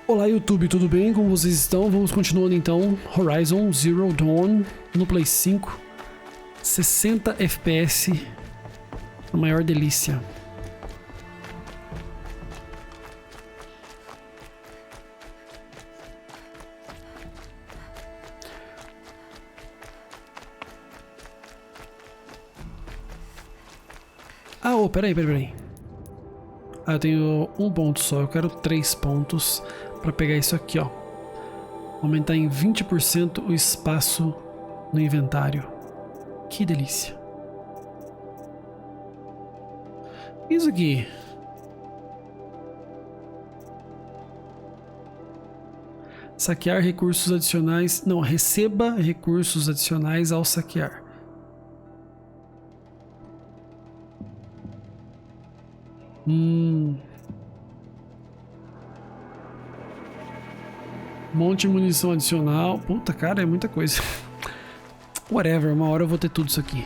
Olá YouTube, tudo bem? Como vocês estão? Vamos continuando então. Horizon Zero Dawn no Play 5. 60 FPS. A maior delícia. Ah, oh, peraí. Ah, eu tenho um ponto só, eu quero 3 pontos para pegar isso aqui, ó. Aumentar em 20% o espaço no inventário. Que delícia. Isso aqui. Saquear recursos adicionais. Não, receba recursos adicionais ao saquear. Monte de munição adicional. Puta, cara, é muita coisa. Whatever, uma hora eu vou ter tudo isso aqui.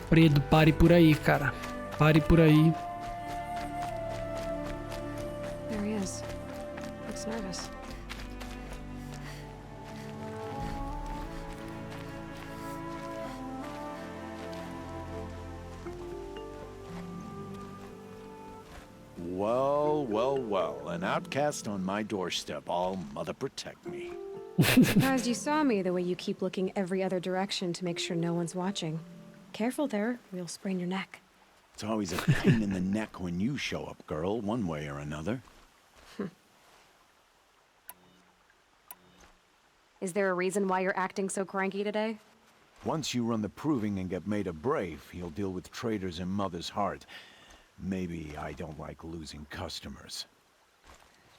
Predo, pare por aí, cara. Pare por aí. There he is. Looks nervous. Well, an outcast on my doorstep. All mother protect me. Surprised you saw me the way you keep looking every other direction to make sure no one's watching. Careful there, or you'll sprain your neck. It's always a pain in the neck when you show up, girl, one way or another. Is there a reason why you're acting so cranky today? Once you run the proving and get made a brave, you'll deal with traitors in Mother's heart. Maybe I don't like losing customers.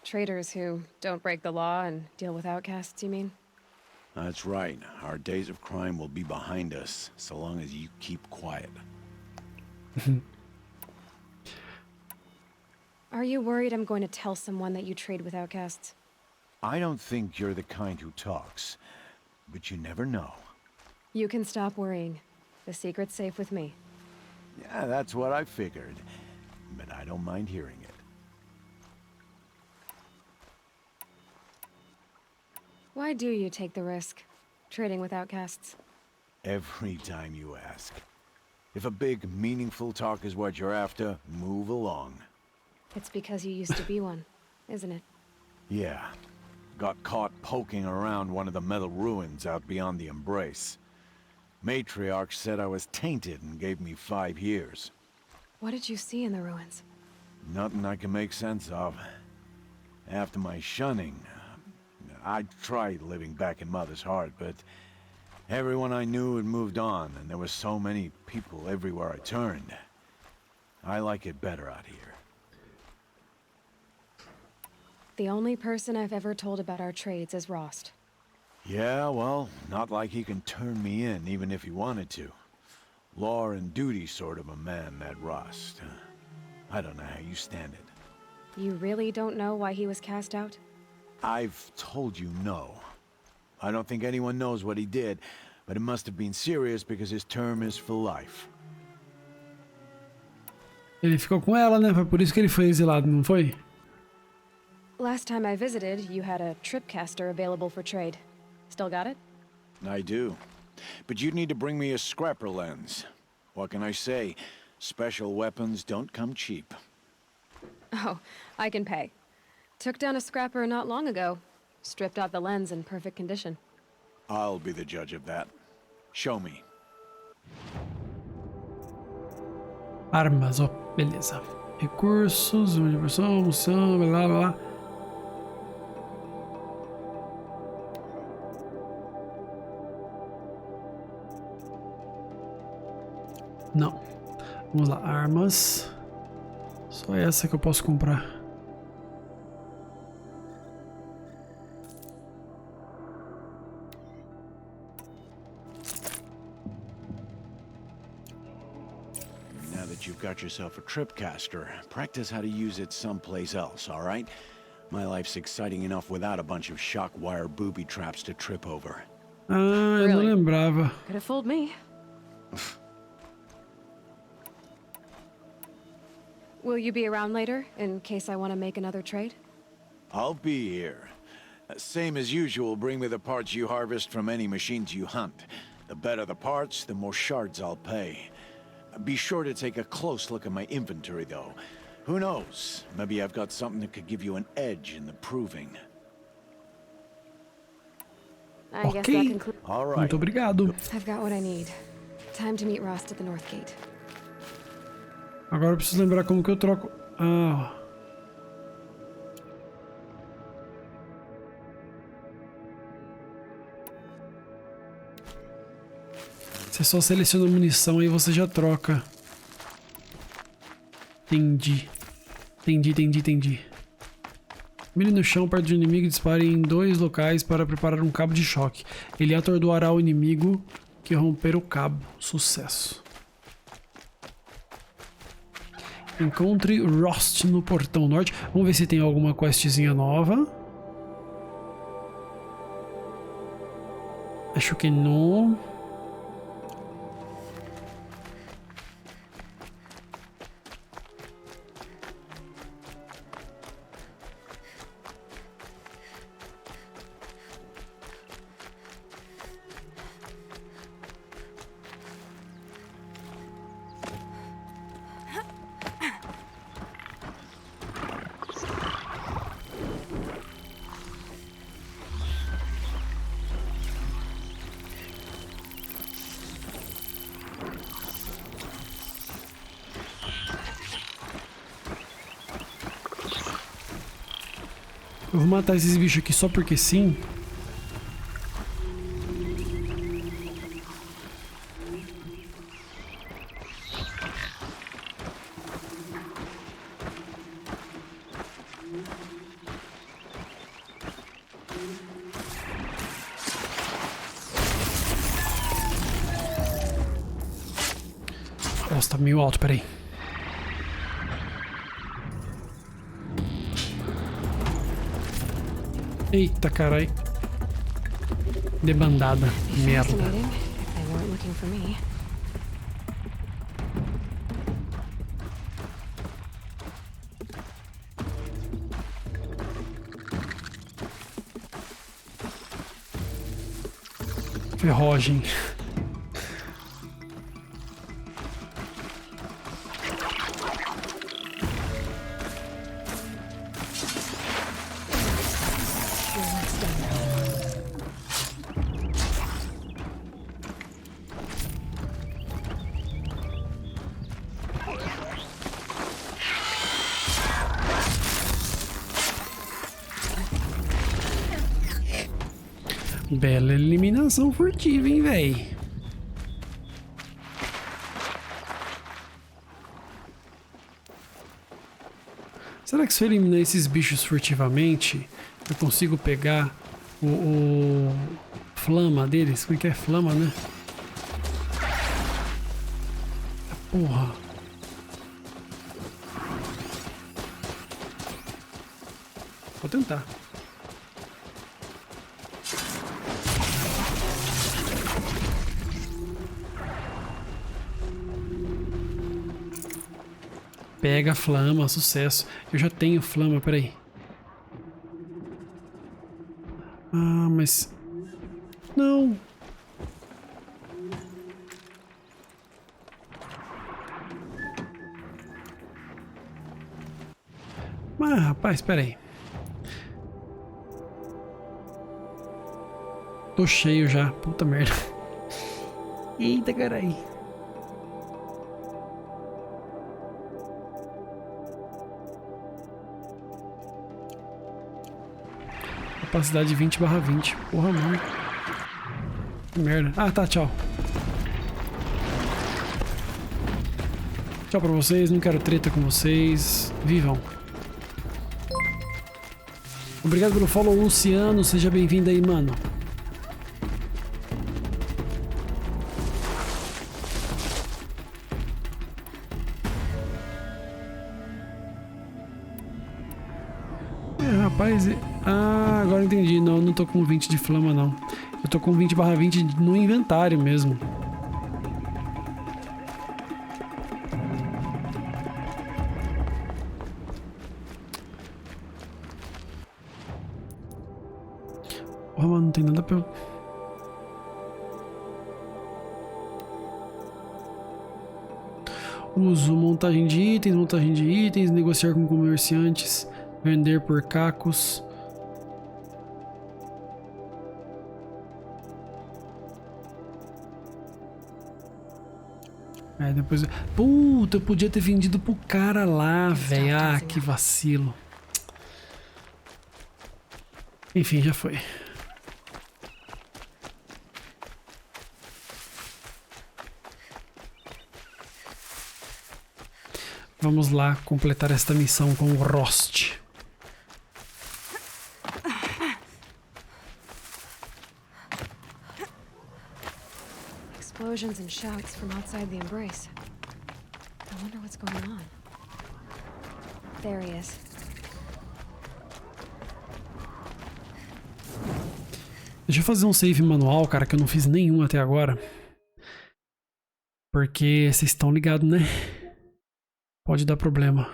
Traitors who don't break the law and deal with outcasts, you mean? That's right. Our days of crime will be behind us, so long as you keep quiet. Are you worried I'm going to tell someone that you trade with outcasts? I don't think you're the kind who talks, but you never know. You can stop worrying. The secret's safe with me. Yeah, that's what I figured, but I don't mind hearing it. Why do you take the risk, trading with outcasts? Every time you ask. If a big, meaningful talk is what you're after, move along. It's because you used to be one, isn't it? Yeah. Got caught poking around one of the metal ruins out beyond the Embrace. Matriarch said I was tainted and gave me 5 years. What did you see in the ruins? Nothing I can make sense of. After my shunning, I tried living back in Mother's heart, but everyone I knew had moved on, and there were so many people everywhere I turned. I like it better out here. The only person I've ever told about our trades is Rost. Yeah, well, not like he can turn me in, even if he wanted to. Law and duty sort of a man, that Rost. I don't know how you stand it. You really don't know why he was cast out? I've told you no. I don't think anyone knows what he did, but it must have been serious because his term is for life. Ele ficou com ela, né? Foi por isso que ele foi exilado, não foi? Last time I visited, you had a tripcaster available for trade. Still got it? I do. But you'd need to bring me a scrapper lens. What can I say? Special weapons don't come cheap. Oh, I can pay. Took down a scrapper not long ago. Stripped out the lens in perfect condition. I'll be the judge of that. Show me. Armas, ó, beleza. Recursos, diversão, munição, blá blá blá. Não. Vamos lá, armas. Só essa que eu posso comprar. Now that you've got got yourself a tripcaster, practice how to use it someplace else, all right? My life's exciting enough without a bunch of shock wire booby traps to trip over. Ah, eu não lembrava. Could have fooled me. Will you be around later, in case I want to make another trade? I'll be here. Same as usual, bring me the parts you harvest from any machines you hunt. The better the parts, the more shards I'll pay. Be sure to take a close look at my inventory, though. Who knows? Maybe I've got something that could give you an edge in the proving. I guess that concludes. All right. Muito obrigado. I've got what I need. Time to meet Rost at the North Gate. Agora eu preciso lembrar como que eu troco. Ah. Você só seleciona a munição e você já troca. Entendi. Entendi. Mire no chão perto do inimigo e dispare em 2 locais para preparar um cabo de choque. Ele atordoará o inimigo que romper o cabo. Sucesso. Encontre Rost no portão norte. Vamos ver se tem alguma questzinha nova. Acho que não. Eu vou matar esses bichos aqui só porque sim. Nossa, tá meio alto, peraí. Eita, carai. Debandada. Merda. Fascinating, if they weren't looking for me. Ferrugem. Bela eliminação furtiva, hein, véi? Será que se eu eliminar esses bichos furtivamente, eu consigo pegar o flama deles? Como é que é? Flama, né? Porra. Vou tentar. Pega a flama, sucesso. Eu já tenho flama, peraí. Ah, mas... Não. Mas, rapaz, peraí. Tô cheio já. Puta merda. Eita, carai. Capacidade 20/20. Porra, mano. Que merda. Ah, tá, tchau. Tchau pra vocês. Não quero treta com vocês. Vivam. Obrigado pelo follow, Luciano. Seja bem-vindo aí, mano. rapaz. Ah, agora eu entendi. Não, eu não tô com 20 de flama, não. Eu tô com 20/20 no inventário mesmo. Oh, mano, não tem nada pra eu... Uso montagem de itens, negociar com comerciantes, vender por cacos. Aí depois... Puta, eu podia ter vendido pro cara lá, velho. Ah, que vacilo. Enfim, já foi. Vamos lá completar esta missão com o Rost. Explosions and shouts from outside the embrace. I wonder what's going on. There he is. Deixa eu fazer um save manual, cara, que eu não fiz nenhum até agora. Porque vocês estão ligados, né? Pode dar problema.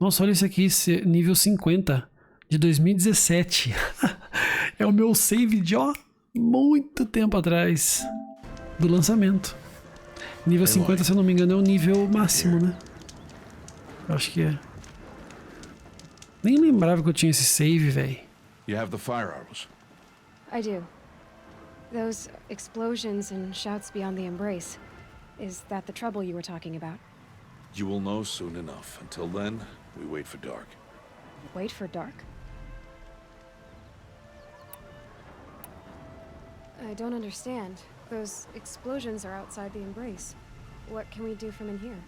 Nossa, olha isso aqui, nível 50 de 2017. É o meu save de, ó, muito tempo atrás do lançamento. Nível 50, se eu não me engano, é o nível máximo, né? Eu acho que é. Nem lembrava que eu tinha esse save, velho. You have the firearms. I do. Those explosions and shouts beyond the embrace. Is that the trouble you were talking about? You will know soon enough. Until then, we wait for dark. Wait for dark? I don't understand. Those explosions are outside the embrace. What can we do from in here?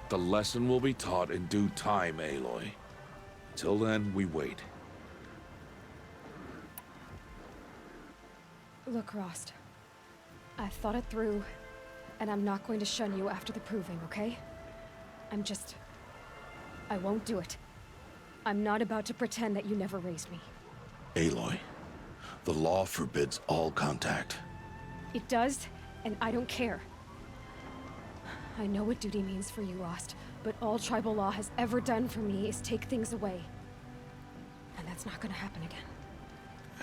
The lesson will be taught in due time, Aloy. Until then, we wait. Look, Rost. I've thought it through, and I'm not going to shun you after the proving, okay? I won't do it. I'm not about to pretend that you never raised me. Aloy, the law forbids all contact. It does, and I don't care. I know what duty means for you, Rost, but all tribal law has ever done for me is take things away. And that's not gonna happen again.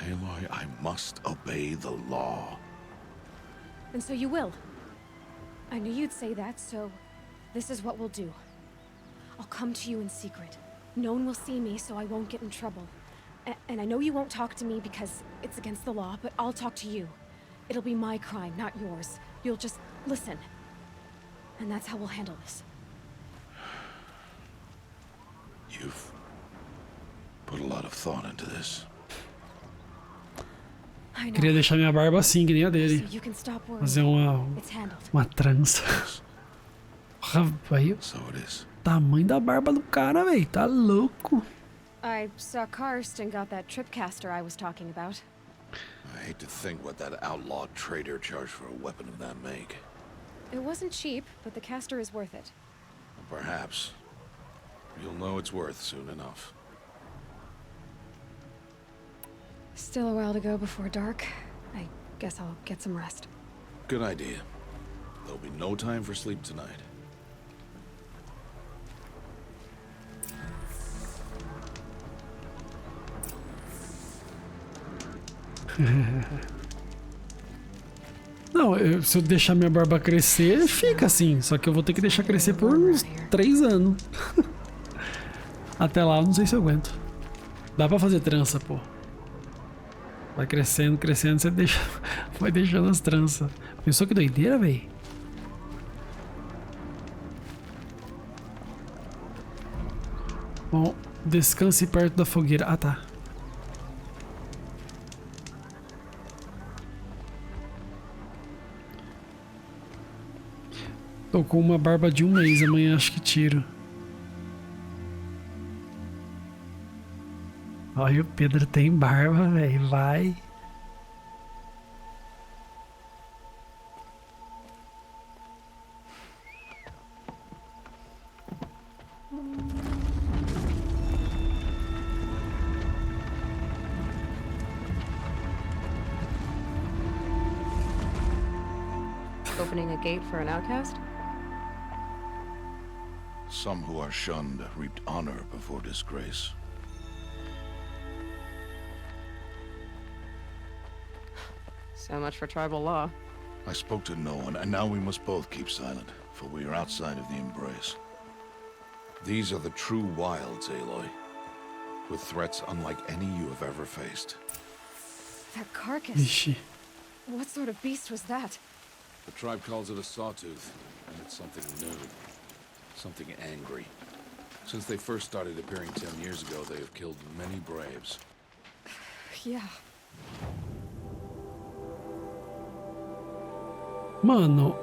Aloy, I must obey the law. And so you will. I knew you'd say that, so this is what we'll do. I'll come to you in secret. No one will see me, so I won't get in trouble. And I know you won't talk to me because it's against the law, but I'll talk to you. It'll be my crime, not yours. You'll just listen. And that's how we'll handle this. You've put a lot of thought into this. Queria deixar minha barba assim, que nem a dele. Fazer uma trança. Aí, tamanho da barba do cara, velho. Tá louco. I saw Karst and got that tripcaster I was talking about. I hate to think what that outlawed trader charged for a weapon of that make. It wasn't cheap, but the caster is worth it. Perhaps. You'll know it's worth soon enough. Still a while to go before dark. I guess I'll get some rest. Good idea. There'll be no time for sleep tonight. Não, se eu deixar minha barba crescer, fica assim. Só que eu vou ter que deixar crescer por uns 3 anos. Até lá, não sei se eu aguento. Dá pra fazer trança, pô. Vai crescendo, crescendo, você deixa, vai deixando as tranças. Pensou que doideira, véi? Bom, descanse perto da fogueira. Ah, tá. Tô com uma barba de 1 mês, amanhã acho que tiro. Olha, o Pedro tem barba, velho. Vai. opening a gate for an outcast? Some who are shunned reaped honor before disgrace. So much for tribal law. I spoke to no one, and now we must both keep silent, for we are outside of the embrace. These are the true wilds, Aloy. With threats unlike any you have ever faced. That carcass. Ixi. What sort of beast was that? The tribe calls it a sawtooth, and it's something new. Something angry. Since they first started appearing 10 years ago, they have killed many braves. Yeah. Mano.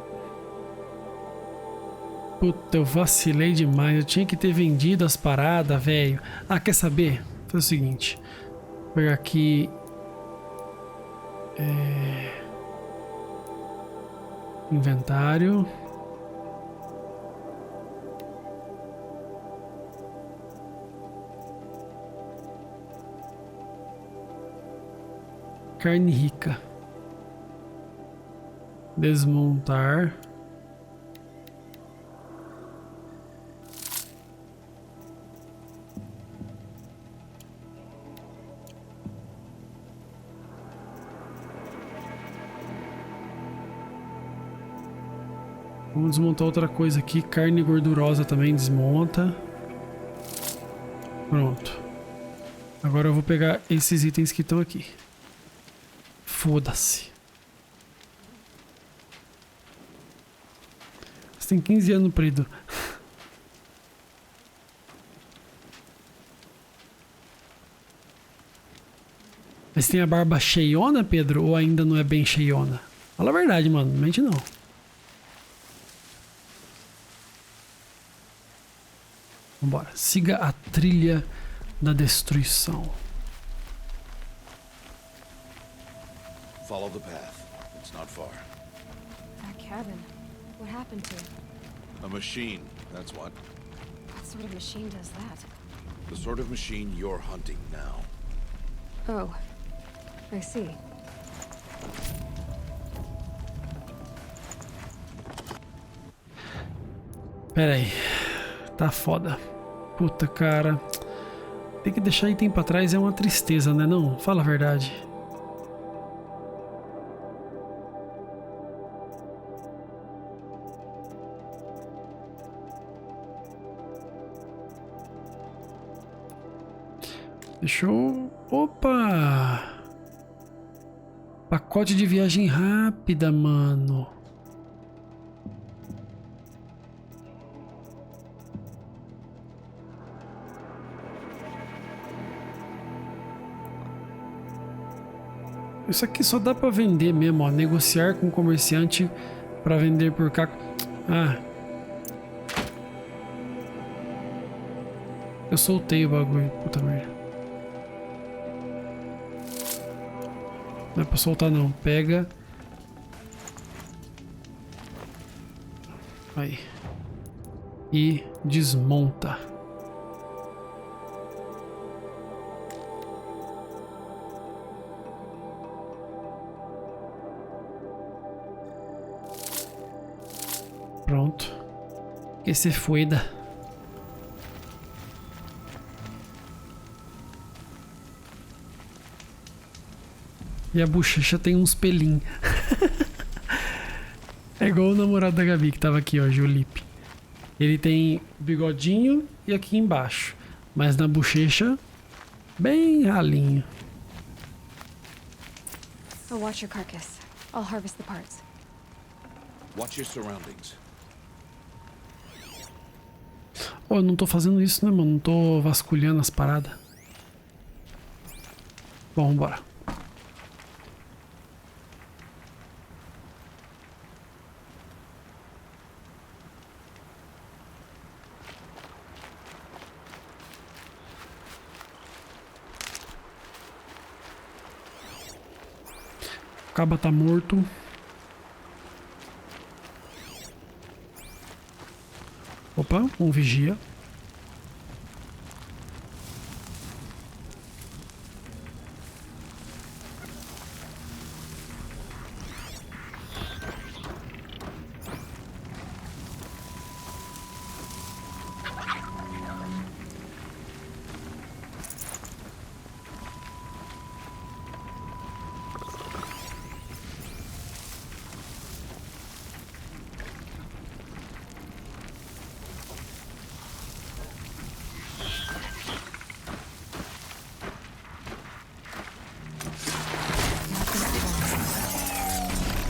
Puta, eu vacilei demais. Eu tinha que ter vendido as paradas, velho. Ah, quer saber? Foi o seguinte. Vou pegar aqui. Inventário. Carne rica. Desmontar. Vamos desmontar outra coisa aqui. Carne gordurosa também desmonta. Pronto. Agora eu vou pegar esses itens que estão aqui. Foda-se. Você tem 15 anos, Predo. Mas tem a barba cheiona, Pedro? Ou ainda não é bem cheiona? Fala a verdade, mano. Não mente não. Vambora. Siga a trilha da destruição. Follow the path. It's not far. That cabin. What happened to it? A machine, that's what. What sort of machine does that? The sort of machine you're hunting now. Oh. I see. Pera aí. Tá foda. Puta, cara. Tem que deixar item pra trás é uma tristeza, né? Não? Fala a verdade. Deixa eu... Opa! Pacote de viagem rápida, mano. Isso aqui só dá pra vender mesmo, ó. Negociar com o comerciante pra vender por cá. Ah. Eu soltei o bagulho, puta merda. Não é pra soltar não, pega. Aí. E desmonta. Pronto. Que se fueda. E a bochecha tem uns pelinhos. É igual o namorado da Gabi que tava aqui, ó, Julipe. Ele tem bigodinho e aqui embaixo. Mas na bochecha, bem ralinho. I'll watch your carcass. I'll harvest the parts. Watch your surroundings. Oh, eu não tô fazendo isso, né, mano? Não tô vasculhando as paradas. Bom, vambora. O caba tá morto. Opa, um vigia.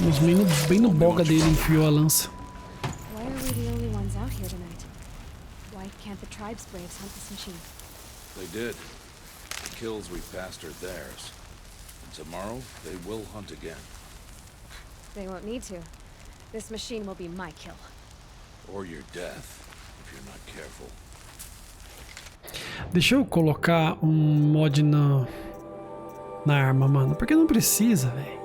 Os meninos bem no boga dele enfiou a lança. Why are we the only ones out here tonight? Why can't the tribe's braves hunt this machine? They did. The kills we passed are theirs. And tomorrow, they will hunt again. They won't need to. This machine will be my kill. Or your death, if you're not careful. Deixa eu colocar um mod na arma, mano. Porque não precisa, velho.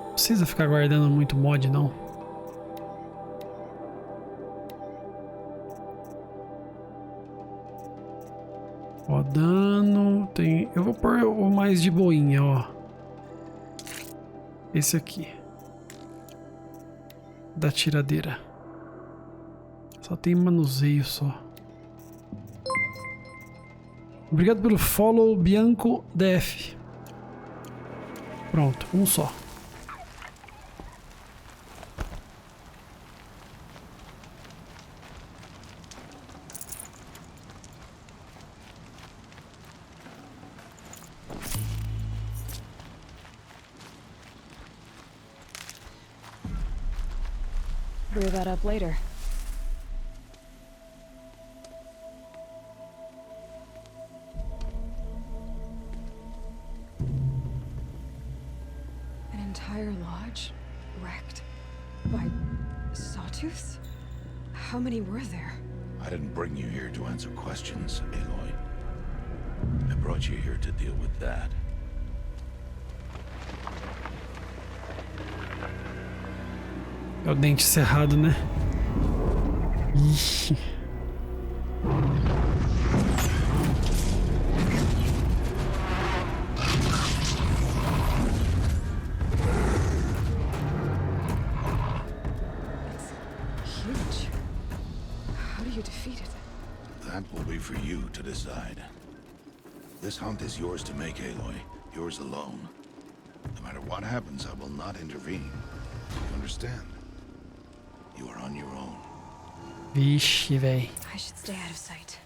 Não precisa ficar guardando muito mod, não. Ó, dano. Tem. Eu vou pôr o mais de boinha, ó. Esse aqui. Da tiradeira. Só tem manuseio só. Obrigado pelo follow, Bianco DF. Pronto, um só. Brew that up later. An entire lodge wrecked by sawtooths? How many were there? I didn't bring you here to answer questions, Aloy. I brought you here to deal with that. É o dente cerrado, né? Ixi. Huge. How do you defeat it? That will be for you to decide. This hunt is yours to make, Aloy. Yours alone. No matter what happens, I will not intervene. You understand? You are on your own. Vixe, véi. I should stay out of sight.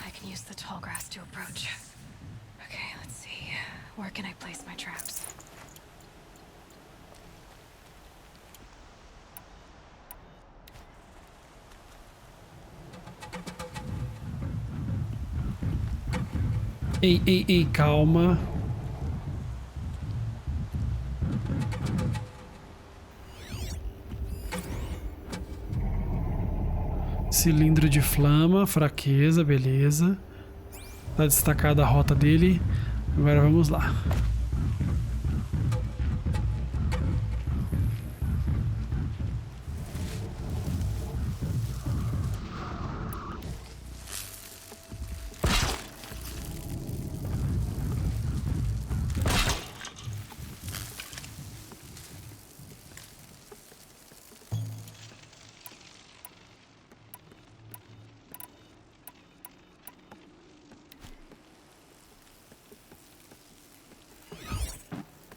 I can use the tall grass to approach. Okay, let's see. Where can I place my traps? Ei, calma. Cilindro de flama, fraqueza, beleza. Tá destacada a rota dele. Agora vamos lá.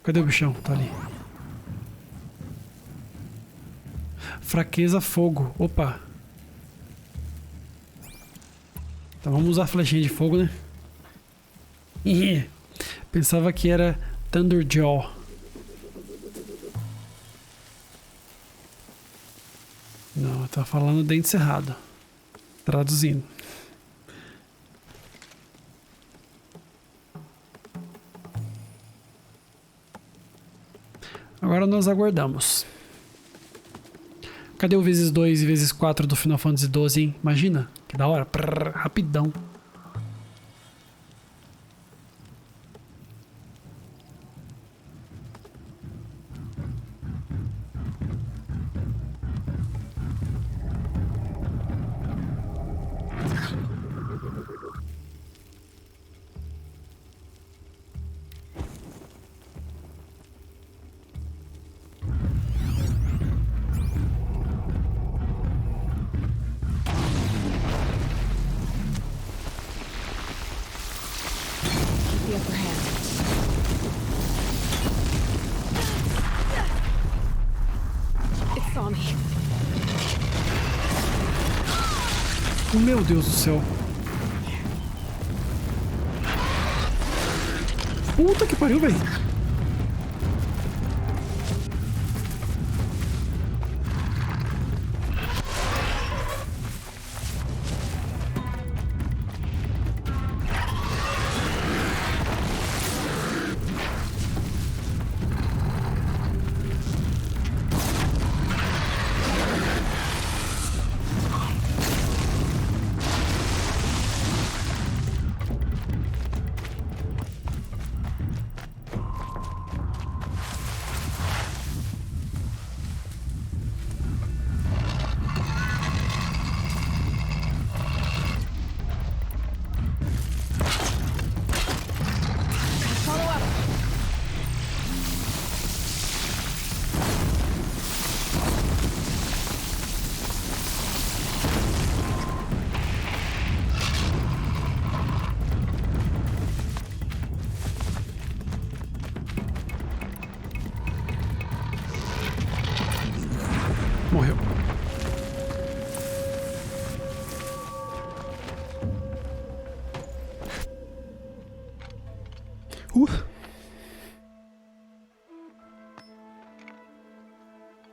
Cadê o bichão? Tá ali. Fraqueza, fogo. Opa. Então vamos usar a flechinha de fogo, né? Pensava que era Thunderjaw. Não, tá falando dente cerrado. Traduzindo. Agora nós aguardamos. Cadê o vezes 2 e vezes 4 do Final Fantasy XII, hein? Imagina, que da hora. Prrr, rapidão. The upper hand. It saw me. Meu Deus do céu. Puta que pariu, velho.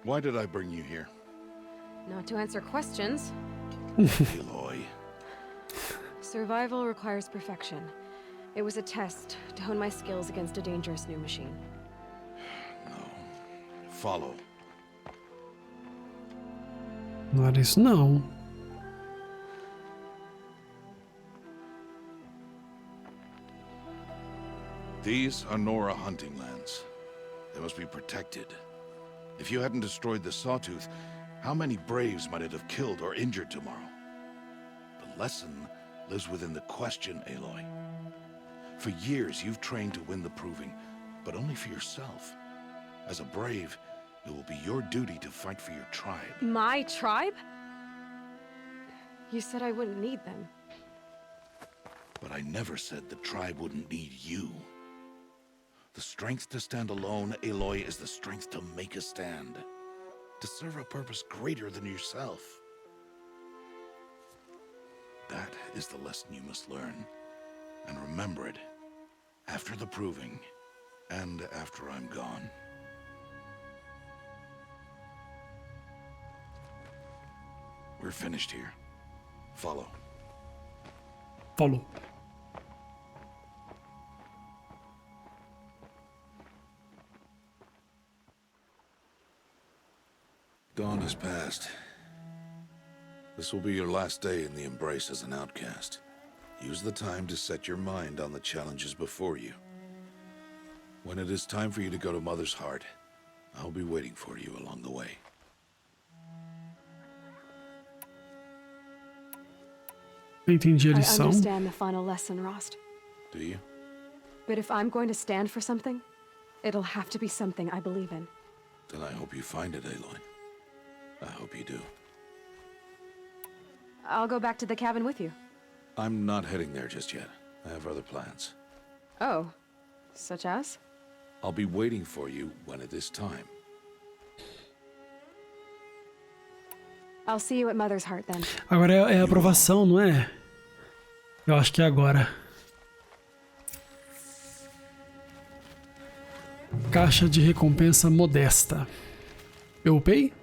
Why did I bring you here? Not to answer questions. Aloy. Survival requires perfection. It was a test to hone my skills against a dangerous new machine. No. Follow. Não era isso, não. These are Nora hunting lands. They must be protected. If you hadn't destroyed the Sawtooth, how many Braves might it have killed or injured tomorrow? The lesson lives within the question, Aloy. For years, you've trained to win the proving, but only for yourself. As a Brave, it will be your duty to fight for your tribe. My tribe? You said I wouldn't need them. But I never said the tribe wouldn't need you. The strength to stand alone, Aloy, is the strength to make a stand. To serve a purpose greater than yourself. That is the lesson you must learn. And remember it. After the proving. And after I'm gone. We're finished here. Follow. Follow. Dawn has passed. This will be your last day in the Embrace as an outcast. Use the time to set your mind on the challenges before you. When it is time for you to go to Mother's Heart, I'll be waiting for you along the way. Entendi a I lição. understand the final lesson, Rost. Do you? But if I'm going to stand for something, it'll have to be something I believe in. Then I hope you find it, Aloy. I hope you do. I'll go back to the cabin with you. I'm not heading there just yet. I have other plans. Oh, such as? I'll be waiting for you when it is time. I'll see you at Mother's Heart then. Agora é a aprovação, não é? Eu acho que é agora. Caixa de recompensa modesta. Eu upei?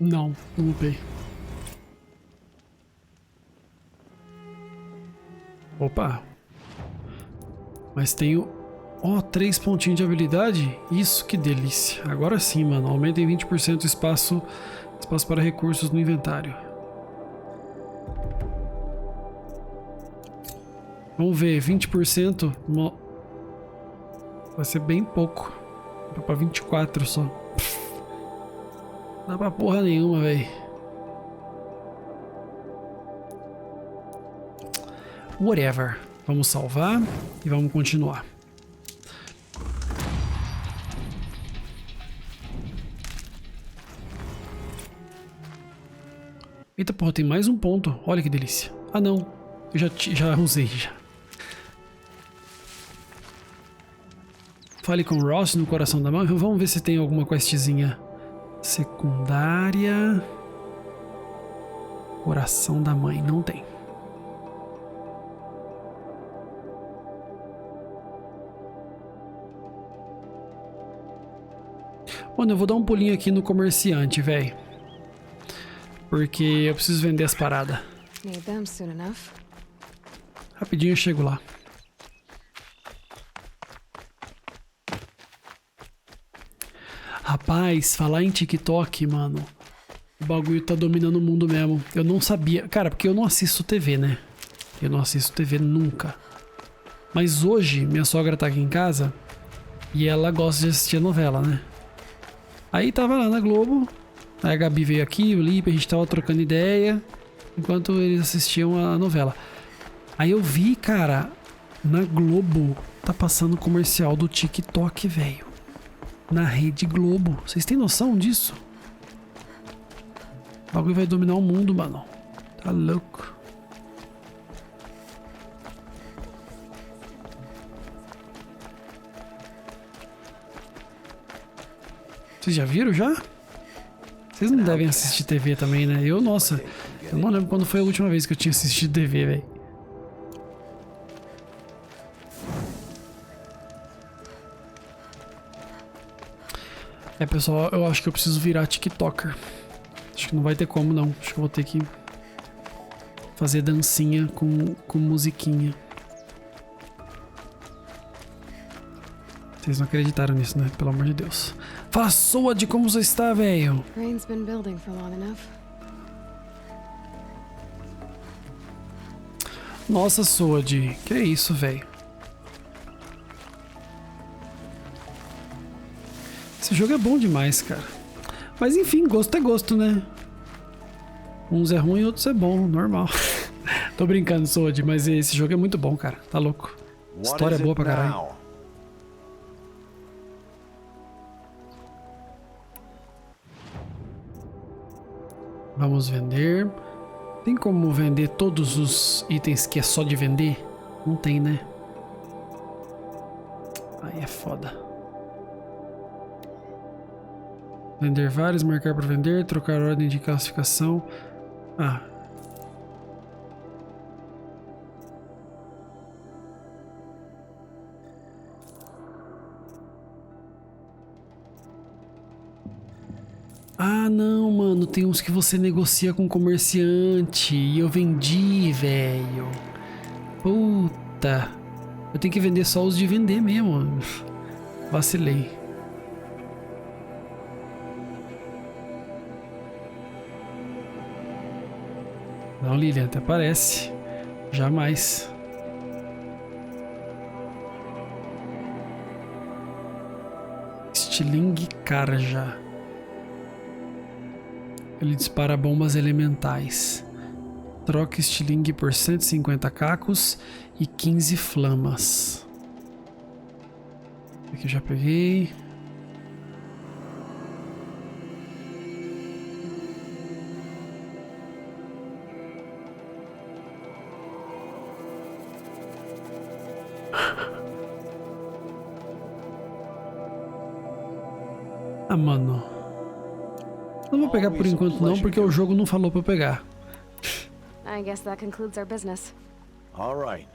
Não, não upei. Opa. Mas tenho... Ó, 3 pontinhos de habilidade. Isso, que delícia. Agora sim, mano. Aumenta em 20% o espaço para recursos no inventário. Vamos ver, 20%. Vai ser bem pouco. Dá pra 24 só. Não dá pra porra nenhuma, velho. Whatever. Vamos salvar e vamos continuar. Eita porra, tem mais um ponto. Olha que delícia. Ah não, eu já usei já. Fale com Ross no coração da mão. Vamos ver se tem alguma questzinha secundária. Coração da mãe, não tem. Mano, eu vou dar um pulinho aqui no comerciante, velho. Porque eu preciso vender as paradas. Need them soon enough. Rapidinho eu chego lá. Rapaz, falar em TikTok, mano. O bagulho tá dominando o mundo mesmo. Eu não sabia. Cara, porque eu não assisto TV, né? Eu não assisto TV nunca. Mas hoje, minha sogra tá aqui em casa. E ela gosta de assistir a novela, né? Aí tava lá na Globo. Aí a Gabi veio aqui, o Lipe, a gente tava trocando ideia. Enquanto eles assistiam a novela. Aí eu vi, cara, na Globo tá passando comercial do TikTok, velho. Na Rede Globo. Vocês têm noção disso? O bagulho vai dominar o mundo, mano. Tá louco. Vocês já viram já? Vocês não devem assistir TV também, né? Eu, nossa, eu não lembro quando foi a última vez que eu tinha assistido TV, velho. É, pessoal, eu acho que eu preciso virar TikToker. Acho que não vai ter como, não. Acho que eu vou ter que fazer dancinha com musiquinha. Vocês não acreditaram nisso, né? Pelo amor de Deus. Fala, Sword, como você está, velho? Rain's been building for long enough. Nossa, Sword. Que isso, velho? Esse jogo é bom demais, cara. Mas enfim, gosto é gosto, né? Uns é ruim, outros é bom, normal. Tô brincando, Sword, mas esse jogo é muito bom, cara. Tá louco. História boa pra caralho. Vamos vender. Tem como vender todos os itens que é só de vender? Não tem, né? Aí é foda. Vender vários, marcar para vender, trocar ordem de classificação. Ah. Ah, não, mano. Tem uns que você negocia com comerciante. E eu vendi, velho. Puta. Eu tenho que vender só os de vender mesmo. Vacilei. Não, Lilian, até parece. Jamais. Estilingue Karja. Ele dispara bombas elementais. Troca estilingue por 150 cacos e 15 flamas. Aqui eu já peguei. Ah, mano. Não vou pegar por enquanto não, porque o jogo não falou pra eu pegar. I guess that concludes our business. All right.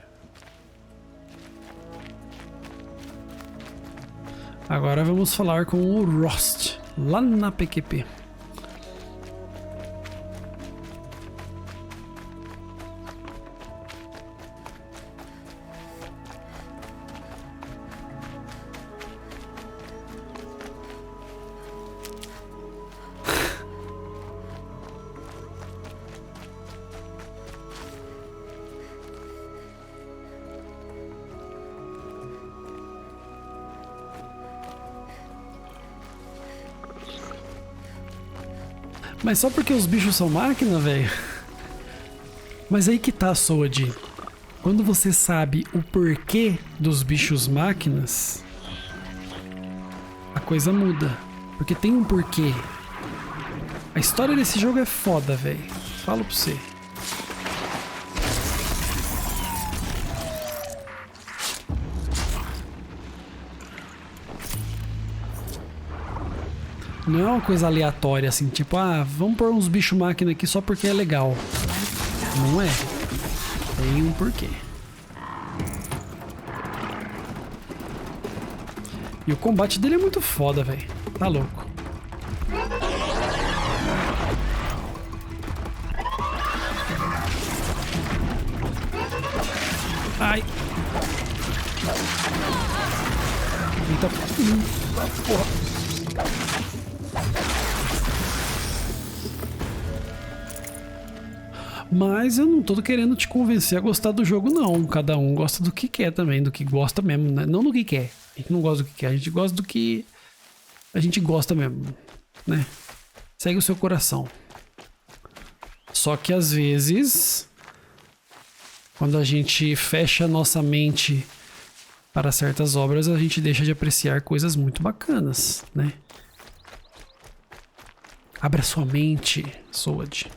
Agora vamos falar com o Rost, lá na PQP. Mas só porque os bichos são máquina, velho? Mas aí que tá, Sword. Quando você sabe o porquê dos bichos máquinas, a coisa muda. Porque tem um porquê. A história desse jogo é foda, velho. Falo pra você. Não é uma coisa aleatória assim, tipo, ah, vamos pôr uns bichos máquina aqui só porque é legal. Não é. Tem um porquê. E o combate dele é muito foda, velho. Tá louco. Ai. Eita. Porra. Mas eu não tô querendo te convencer a gostar do jogo, não. Cada um gosta do que quer também, do que gosta mesmo, né? Não do que quer. A gente não gosta do que quer, a gente gosta do que a gente gosta mesmo, né? Segue o seu coração. Só que às vezes, quando a gente fecha a nossa mente para certas obras, a gente deixa de apreciar coisas muito bacanas, né? Abra sua mente, Sword.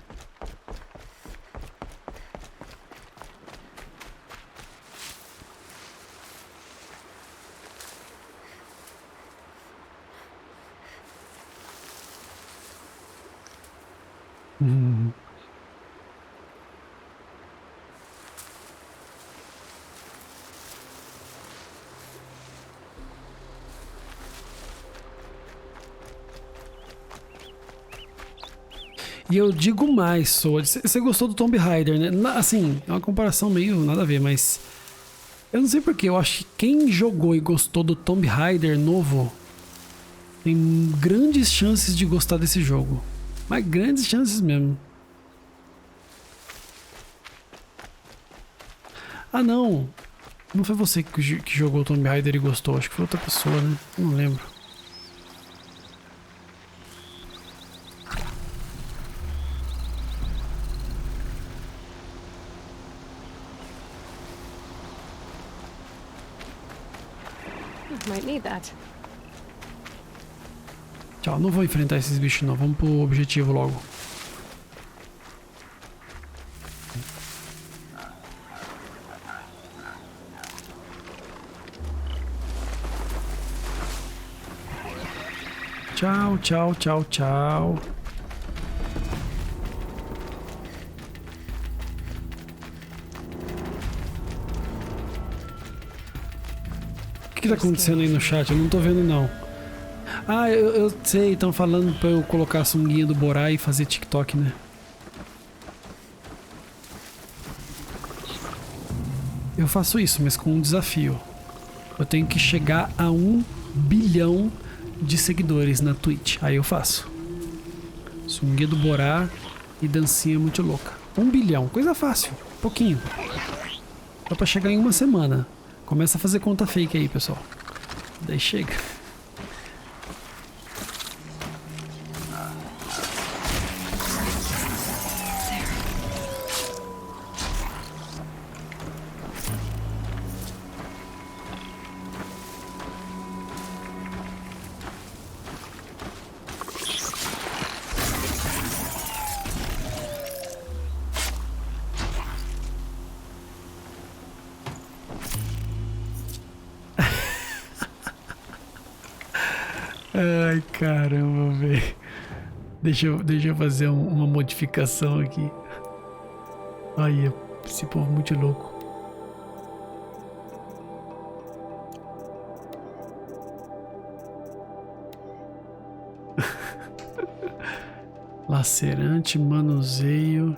E eu digo mais, Sword. Você gostou do Tomb Raider, né? Assim, é uma comparação meio nada a ver, mas... Eu não sei porquê, eu acho que quem jogou e gostou do Tomb Raider novo tem grandes chances de gostar desse jogo. Mas grandes chances mesmo. Ah, não. Não foi você que jogou o Tomb Raider e gostou. Acho que foi outra pessoa, né? Eu não lembro. Might need that. Tchau, não vou enfrentar esses bichos não. Vamos pro objetivo logo. Tchau, tchau, tchau, tchau. O que tá acontecendo aí no chat? Eu não tô vendo não. Ah, eu sei, estão falando pra eu colocar a sunguinha do Borá e fazer TikTok, né? Eu faço isso, mas com um desafio. Eu tenho que chegar a 1 bilhão de seguidores na Twitch. Aí eu faço. Sunguinha do Borá e dancinha muito louca. 1 bilhão, coisa fácil, pouquinho. Só pra chegar em uma semana. Começa a fazer conta fake aí, pessoal. Daí chega. Ai, caramba, velho. Deixa eu fazer uma modificação aqui. Ai, esse povo muito louco. Lacerante, manuseio.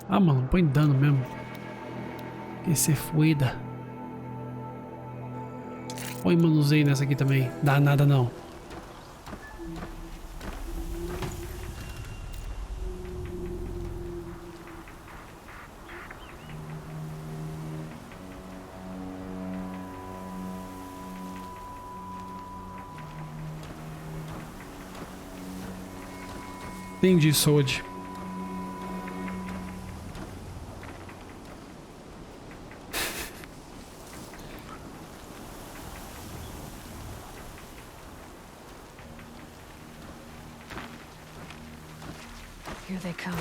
Ah, mano, põe dano mesmo. Que se fuida. Põe manuseio nessa aqui também. Dá nada não. Entendi, Sword. Here they come.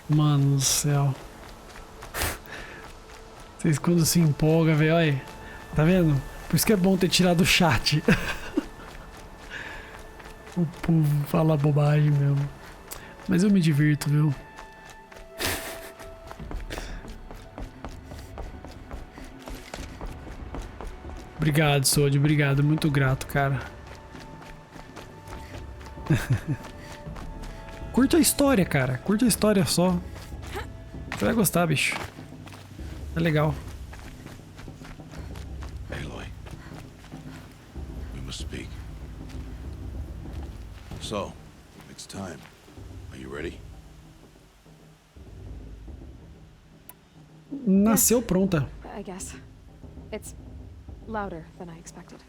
Mano do céu. Vocês quando se empolgam, velho, olha. Tá vendo? Por isso que é bom ter tirado o chat. O povo fala bobagem mesmo. Mas eu me divirto, viu? Obrigado, Sod, obrigado. Muito grato, cara. Curta a história, cara. Curta a história só. Você vai gostar, bicho. É legal. Aloy, we must speak. So, it's time. Are you ready? Nasceu pronta. I guess. It's louder than I expected.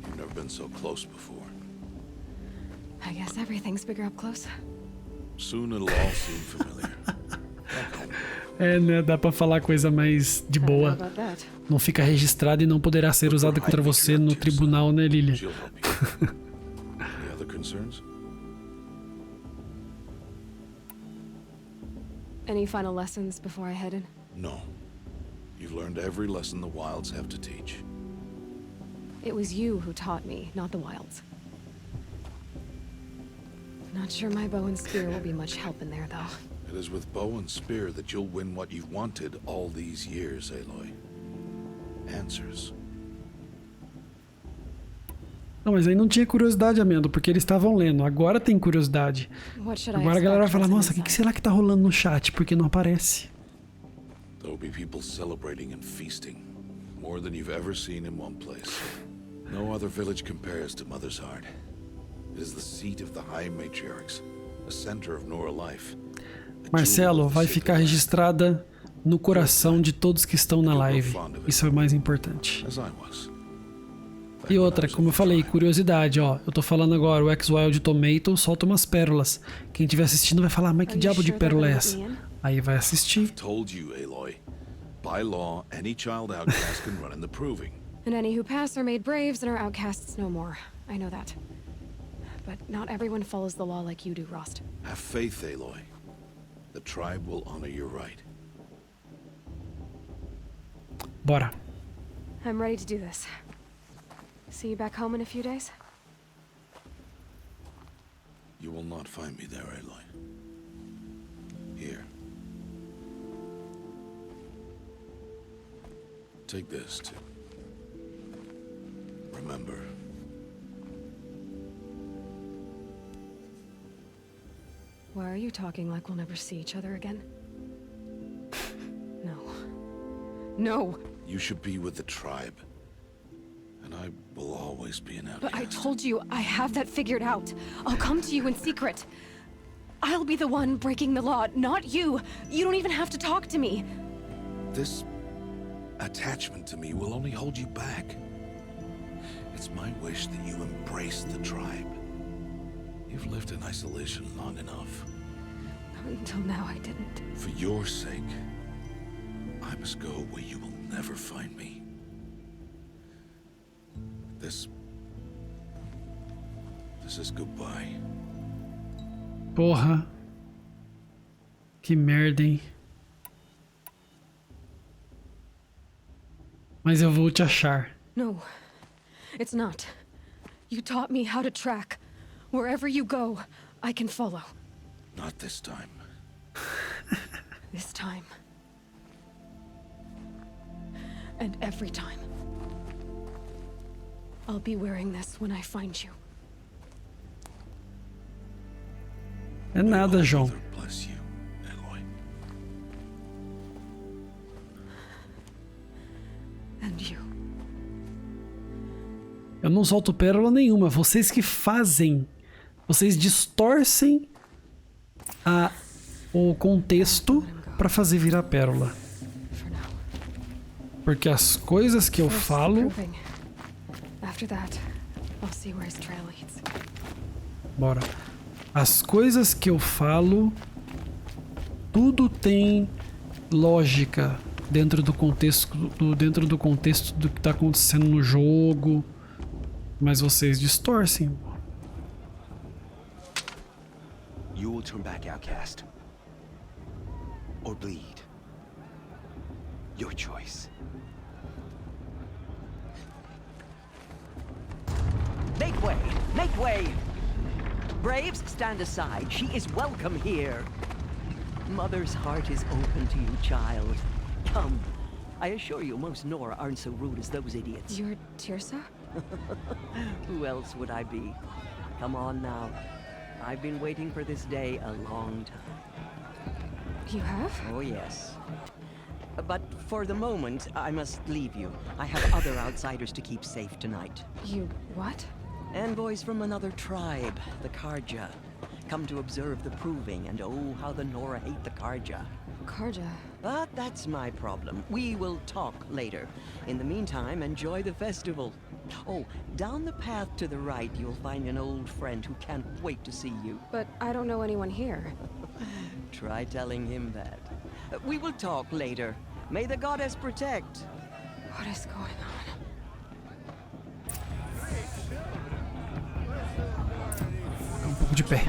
You've never been so close before. I guess everything's bigger up close. Soon it'll all seem familiar. É, né? Dá pra falar coisa mais de boa. How about that? Não fica registrado e não poderá ser usada contra você no tribunal, né, Lilia? She'll help you. Any other concerns? Any final lessons before I head in? No. You've learned every lesson the wilds have to teach. It was you who taught me, not the wilds. Not sure my bow and spear will be much help in there, though. It is with bow and spear that you'll win what you've wanted all these years, Aloy. Answers. Não, mas aí não tinha curiosidade, Amendo, porque eles estavam lendo. Agora tem curiosidade. Agora a galera vai falar, nossa, o que será que tá rolando no chat? Porque não aparece. There will be people celebrating and feasting. More than you've ever seen in one place. No other village compares to Mother's Heart. It is the seat of the High Matriarchs, the center of Nora life. Marcelo, vai ficar registrada no coração de todos que estão na live. Isso é o mais importante. As I was. E outra, como eu falei, curiosidade, ó. Eu tô falando agora, o X-Wild Tomato solta umas pérolas. Quem estiver assistindo vai falar, mas que diabo de pérola é essa? Aí vai assistir. Told you, Aloy. By law, any child outcast can run in the proving. And any who pass are made braves and are outcasts no more. I know that. But not everyone follows the law like you do, Rost. Have faith, Aloy. The tribe will honor your right. Bora. I'm ready to do this. See you back home in a few days? You will not find me there, Aloy. Here. Take this, too. Remember. Why are you talking like we'll never see each other again? No. No! You should be with the tribe. And I will always be an outcast. But I told you, I have that figured out. I'll come to you in secret. I'll be the one breaking the law, not you. You don't even have to talk to me. This attachment to me will only hold you back. It's my wish that you embrace the tribe. You've lived in isolation long enough. Until now, I didn't. For your sake, I must go where you will never find me. This is goodbye. Porra. Que merda, hein? Mas eu vou te achar. No, it's not. You taught me how to track. Wherever you go, I can follow. Not this time. This time. And every time. I'll be wearing this when I find you. É nada, João. Father bless you, Aloy. And you. Eu não solto pérola nenhuma. Vocês que fazem. Vocês distorcem o contexto para fazer virar pérola. Porque as coisas que eu falo... Bora. As coisas que eu falo, tudo tem lógica dentro do contexto do que tá acontecendo no jogo, mas vocês distorcem. You will turn back, outcast. Or bleed. Your choice. Make way! Make way! Braves, stand aside. She is welcome here. Mother's heart is open to you, child. Come. I assure you, most Nora aren't so rude as those idiots. You're Tirsa? Who else would I be? Come on now. I've been waiting for this day a long time. You have? Oh, yes. But for the moment, I must leave you. I have other outsiders to keep safe tonight. You what? Envoys from another tribe, the Karja. Come to observe the proving, and oh, how the Nora hate the Karja. Karja? But that's my problem. We will talk later. In the meantime, enjoy the festival. Oh, down the path to the right, you'll find an old friend who can't wait to see you. But I don't know anyone here. Try telling him that. We will talk later. May the goddess protect. What is going on? Um pouco de pé.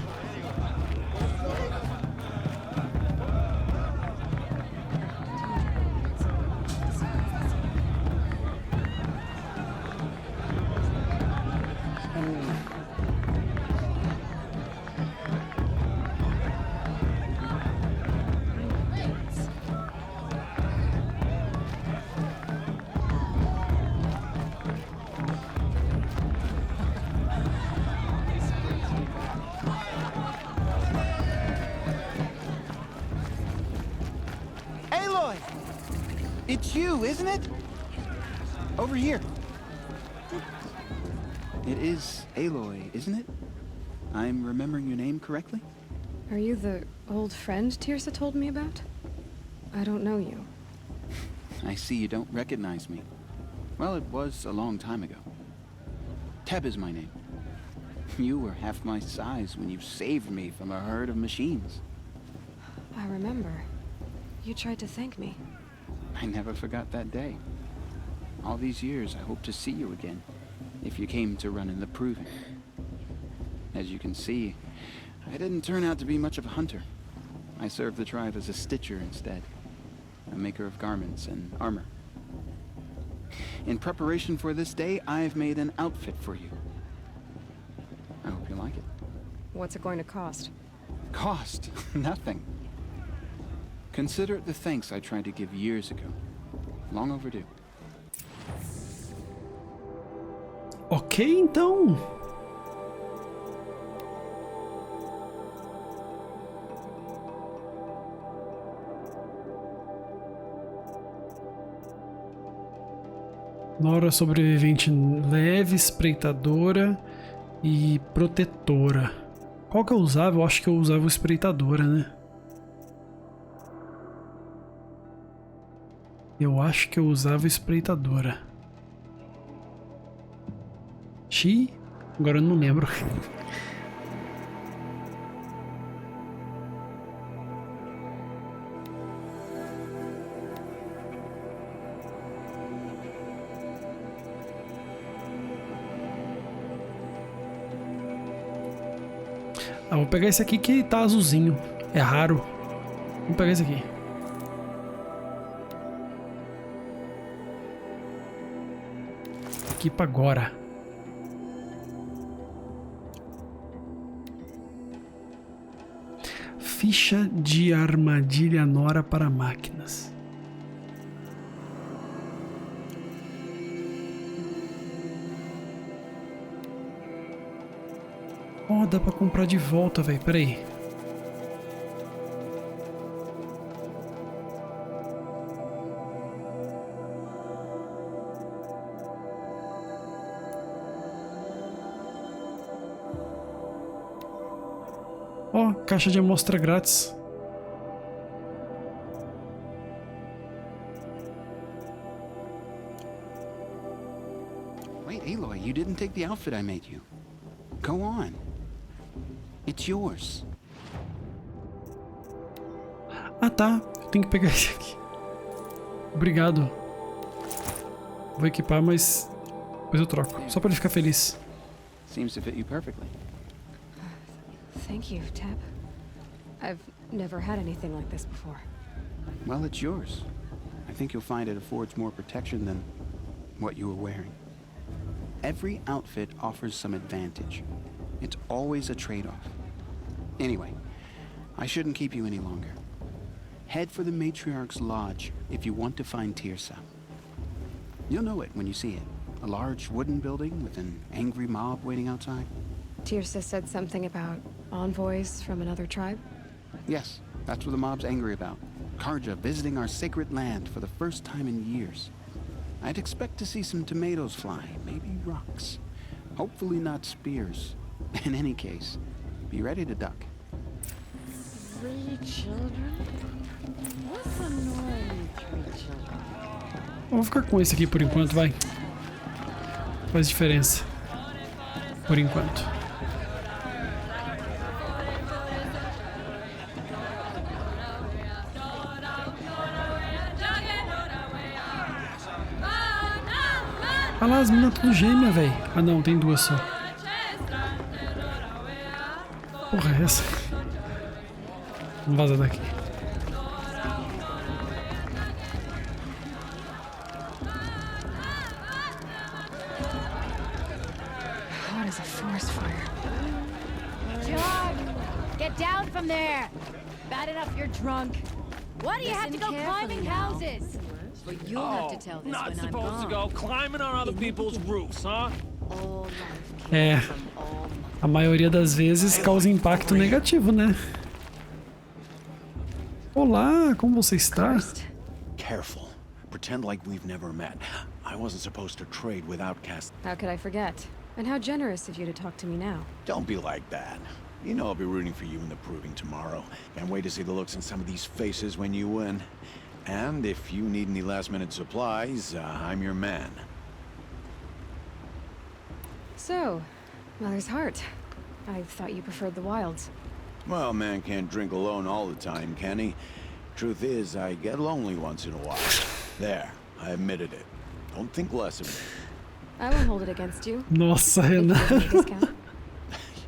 It's you, isn't it? Over here. It is Aloy, isn't it? I'm remembering your name correctly? Are you the old friend Tirsa told me about? I don't know you. I see you don't recognize me. Well, it was a long time ago. Teb is my name. You were half my size when you saved me from a herd of machines. I remember. You tried to thank me. I never forgot that day. All these years, I hope to see you again, if you came to run in the Proving. As you can see, I didn't turn out to be much of a hunter. I served the tribe as a stitcher instead, a maker of garments and armor. In preparation for this day, I've made an outfit for you. I hope you like it. What's it going to cost? Cost? Nothing. Consider it the thanks I tried to give years ago. Long overdue. Ok, então. Nora sobrevivente leve, espreitadora e protetora. Qual que eu usava? Eu acho que eu usava o espreitadora, né? Eu acho que eu usava espreitadora. Xiii, agora eu não lembro. Ah, vou pegar esse aqui que tá azulzinho. É raro. Vou pegar esse aqui. Equipa agora. Ficha de armadilha Nora para máquinas. Oh, dá pra comprar de volta, velho. Pera aí. Ó, caixa de amostra grátis. Wait, Aloy, you didn't take the outfit I made you. Go on. It's yours. Ah, tá. Eu tenho que pegar esse aqui. Obrigado. Vou equipar, mas depois eu troco. Só pra ele ficar feliz. Seems to fit you perfectly. Thank you, Teb. I've never had anything like this before. Well, it's yours. I think you'll find it affords more protection than what you were wearing. Every outfit offers some advantage. It's always a trade-off. Anyway, I shouldn't keep you any longer. Head for the Matriarch's Lodge if you want to find Tirsa. You'll know it when you see it. A large wooden building with an angry mob waiting outside. Tirsa said something about envoys from another tribe? Yes, that's what the mob's angry about. Karja visiting our sacred land for the first time in years. I'd expect to see some tomatoes fly, maybe rocks. Hopefully not spears. In any case, be ready to duck. 3 children? What's annoying 3 children? Vou ficar com esse aqui por enquanto, vai. Faz diferença. Por enquanto. Ah lá, as meninas tudo gêmea, velho. Ah não, tem 2 só. Porra, é essa? Vamos vazar daqui. What is a forest fire? John! Get down from there! Bad enough you're drunk. Why do you have to go climbing houses? But you'll have to tell this Not when I'm supposed to gone. go climbing on other people's roofs, huh? All life É. came from all A maioria das vezes causa impacto negativo, né? Olá, como você está? Careful. Pretend like we've never met. I wasn't supposed to trade with outcasts. How could I forget? And how generous of you to talk to me now. Don't be like that. You know I'll be rooting for you in the proving tomorrow. Can't wait to see the looks in some of these faces when you win. And if you need any last-minute supplies, I'm your man. So, Mother's Heart. I thought you preferred the wilds. Well, man can't drink alone all the time, can he? Truth is, I get lonely once in a while. There, I admitted it. Don't think less of me. I won't hold it against you. Nossa, If you Renan. give me a discount.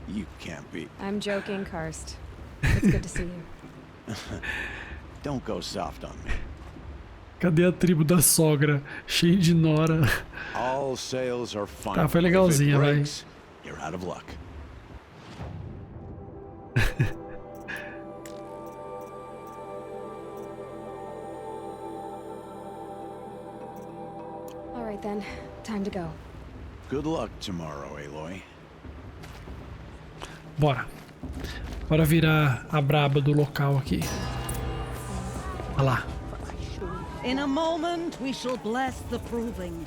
You can't be. I'm joking, Karst. It's good to see you. Don't go soft on me. Cadê a tribo da sogra? Cheio de nora. All sales are fine. Tá, foi legalzinha, vai. You're out of luck. All right then, time to go. Good luck tomorrow, Aloy. Bora. Bora virar a braba do local aqui. Olha lá. In a moment, we shall bless the proving.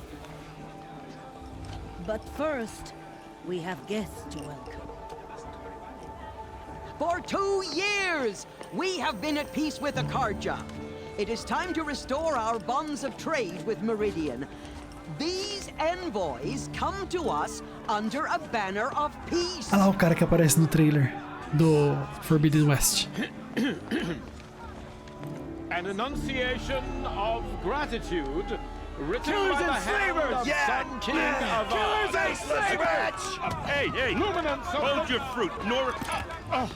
But first, we have guests to welcome. For 2 years, we have been at peace with Akarja. It is time to restore our bonds of trade with Meridian. These envoys come to us under a banner of peace. Olha lá o cara que aparece no trailer do Forbidden West. An enunciation of gratitude written by the hand of Sun King of Hey, hey! Hold your fruit,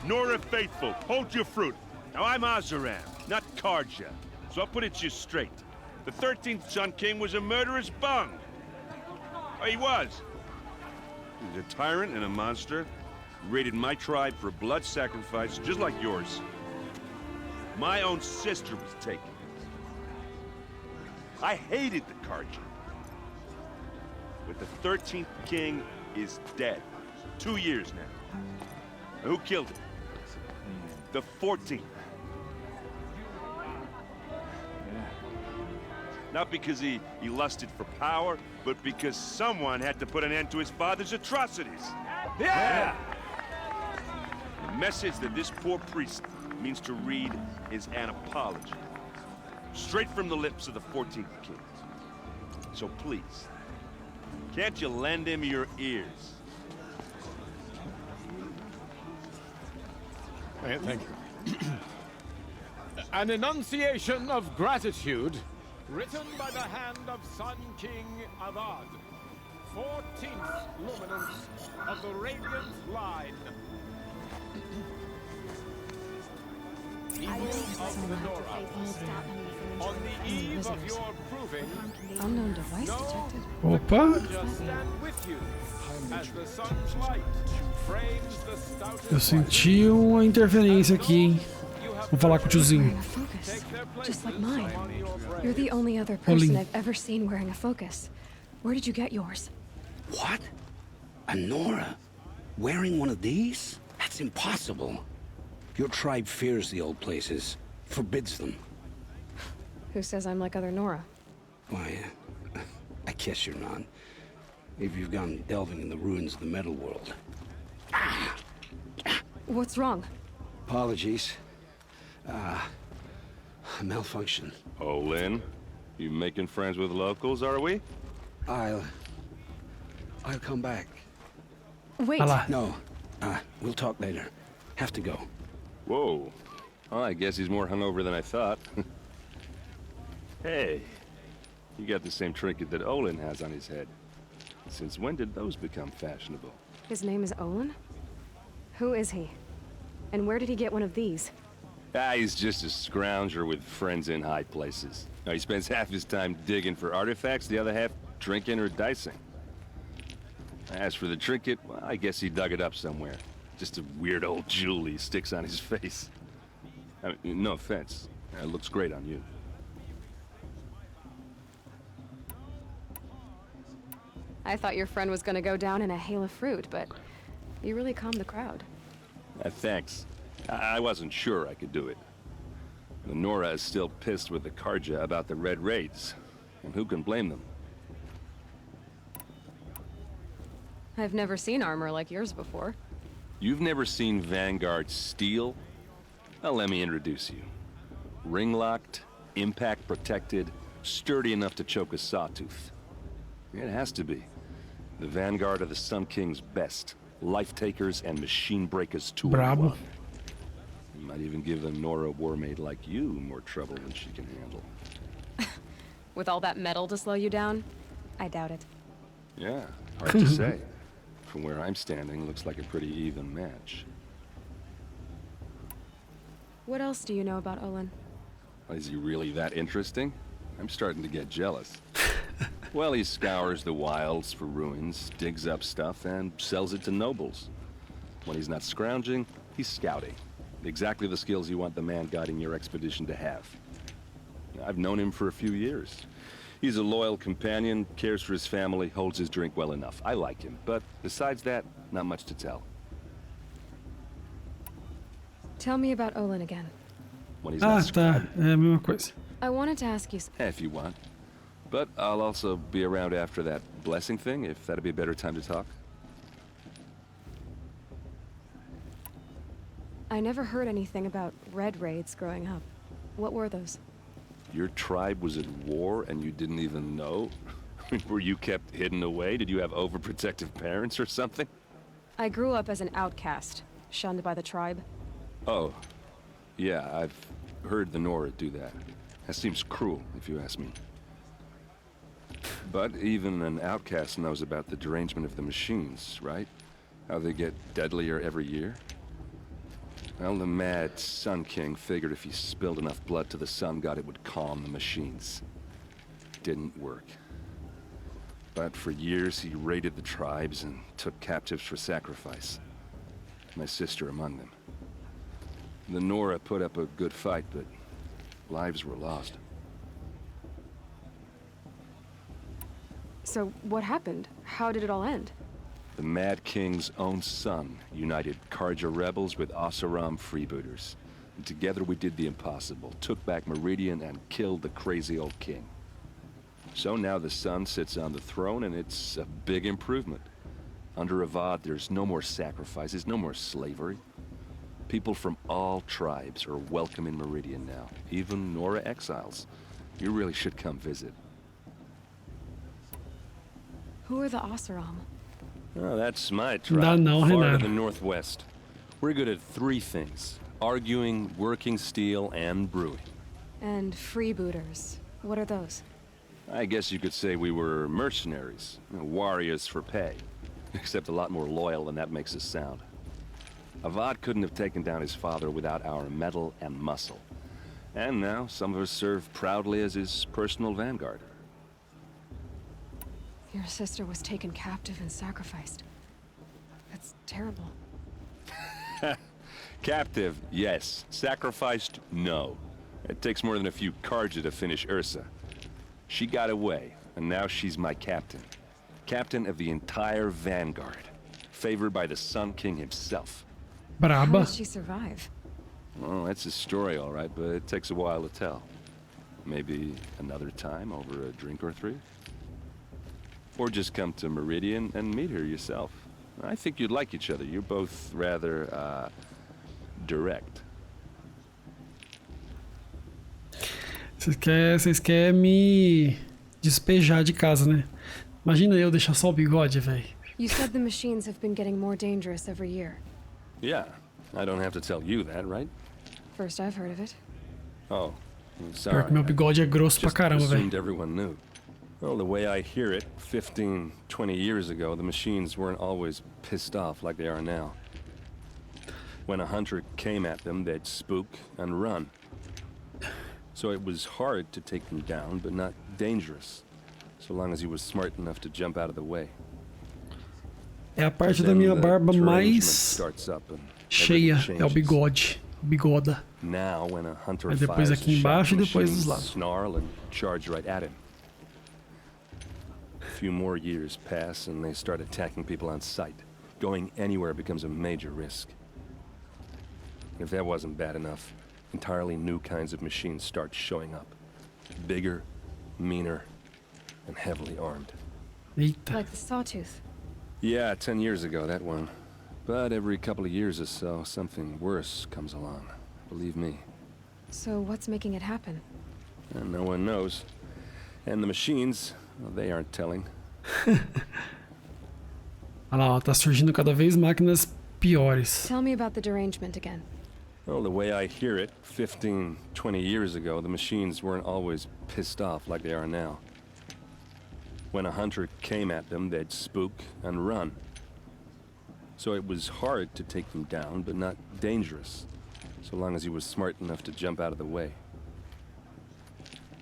Nora Faithful. Hold your fruit. Now I'm Azaram, not Karja, so I'll put it to you straight. The 13th Sun King was a murderous bung. Oh, he was. He was a tyrant and a monster. He raided my tribe for a blood sacrifice, just like yours. My own sister was taken. I hated the Karja. But the 13th king is dead. 2 years now. Who killed him? The 14th. Not because he lusted for power, but because someone had to put an end to his father's atrocities. Yeah! The message that this poor priest means to read is an apology. Straight from the lips of the 14th king. So please, can't you lend him your ears? Thank you. An enunciation of gratitude written by the hand of Sun King Avad, 14th luminance of the Radiant Line. Eagle of the Nora. On the eve of your proving, Unknown device detected. Opa! just stand with you as the sun's light frames the stoutest Eu senti uma interferência aqui, hein? Vou falar com o tiozinho. Wearing a focus, just like mine. You're the only other person I've ever seen wearing a focus. Where did you get yours? What? A Nora? Wearing one of these? That's impossible. Your tribe fears the old places, forbids them. Who says I'm like other Nora? Why, I guess you're not. If you've gone delving in the ruins of the metal world. What's wrong? Apologies. Malfunction. Oh, Lynn, you making friends with locals, are we? I'll come back. Wait. No, we'll talk later. Have to go. Whoa. Well, I guess he's more hungover than I thought. Hey, you got the same trinket that Olin has on his head. Since when did those become fashionable? His name is Olin? Who is he? And where did he get one of these? He's just a scrounger with friends in high places. Now, he spends half his time digging for artifacts, the other half drinking or dicing. As for the trinket, well, I guess he dug it up somewhere. Just a weird old jewel he sticks on his face. I mean, no offense. It looks great on you. I thought your friend was gonna go down in a hail of fruit, but you really calmed the crowd. Thanks. I wasn't sure I could do it. The Nora is still pissed with the Karja about the Red Raids. And who can blame them? I've never seen armor like yours before. You've never seen Vanguard steel? Well, let me introduce you. Ring-locked, impact-protected, sturdy enough to choke a sawtooth. It has to be. The Vanguard of the Sun King's best. Life-takers and machine breakers to Bravo. You might even give a Nora warmaid like you more trouble than she can handle. With all that metal to slow you down? I doubt it. Yeah, hard to say. From where I'm standing, looks like a pretty even match. What else do you know about Olin? Is he really that interesting? I'm starting to get jealous. Well, he scours the wilds for ruins, digs up stuff, and sells it to nobles. When he's not scrounging, he's scouting. Exactly the skills you want the man guiding your expedition to have. I've known him for a few years. He's a loyal companion, cares for his family, holds his drink well enough. I like him, but besides that, not much to tell. Tell me about Olin again. When he's not tá. É a mesma coisa. I wanted to ask you... If you want. But I'll also be around after that blessing thing, if that'd be a better time to talk. I never heard anything about red raids growing up. What were those? Your tribe was at war and you didn't even know? Were you kept hidden away? Did you have overprotective parents or something? I grew up as an outcast, shunned by the tribe. Oh, yeah, I've heard the Nora do that. That seems cruel, if you ask me. But even an outcast knows about the derangement of the machines, right? How they get deadlier every year? Well, the mad Sun King figured if he spilled enough blood to the Sun God, it would calm the machines. Didn't work. But for years, he raided the tribes and took captives for sacrifice. My sister among them. The Nora put up a good fight, but lives were lost. So what happened? How did it all end? The Mad King's own son united Karja rebels with Oseram freebooters. And together we did the impossible, took back Meridian and killed the crazy old king. So now the son sits on the throne and it's a big improvement. Under Avad, there's no more sacrifices, no more slavery. People from all tribes are welcome in Meridian now, even Nora exiles. You really should come visit. Who are the Oseram? Oh, that's my tribe, Não, far to Renato. the northwest. We're good at three things. Arguing, working steel, and brewing. And freebooters. What are those? I guess you could say we were mercenaries. Warriors for pay. Except a lot more loyal than that makes us sound. Avad couldn't have taken down his father without our metal and muscle. And now, some of us serve proudly as his personal vanguard. Your sister was taken captive and sacrificed. That's terrible. Captive, yes. Sacrificed, no. It takes more than a few Karja to finish Ursa. She got away, and now she's my captain. Captain of the entire Vanguard. Favored by the Sun King himself. How Braba. did she survive? Well, that's a story, all right, but it takes a while to tell. Maybe another time over a drink or three? Or just come to Meridian and meet her yourself. I think you'd like each other. You're both rather, direct. Vocês querem me despejar de casa, né? Imagina eu deixar só o bigode, velho. You said the machines have been getting more dangerous every year. Yeah, I don't have to tell you that, right? First I've heard of it. Oh, Pior sorry. que meu bigode é grosso pra Just caramba, assumed velho. everyone knew. Well, the way I hear it, 15, 20 years ago, the machines weren't always pissed off like they are now. When a hunter came at them, they'd spook and run. So it was hard to take them down, but not dangerous, so long as he was smart enough to jump out of the way. É a parte But da then minha the barba derangement mais starts up and cheia. everything É o changes. bigode. Bigoda. Now, when a hunter Aí depois fires aqui a shot, embaixo the e depois machines dos lados. snarl and charge right at him. A few more years pass and they start attacking people on sight. Going anywhere becomes a major risk. And if that wasn't bad enough, entirely new kinds of machines start showing up. Bigger, meaner, and heavily armed. Eita. Like the sawtooth. Yeah, 10 years ago, that one. But every couple of years or so, something worse comes along. Believe me. So what's making it happen? And no one knows. And the machines, well, they aren't telling. Olha lá, ó, tá surgindo cada vez máquinas piores. Tell me about the derangement again. Well, the way I hear it, 15, 20 years ago, the machines weren't always pissed off like they are now. When a hunter came at them, they'd spook and run. So it was hard to take them down, but not dangerous, so long as he was smart enough to jump out of the way.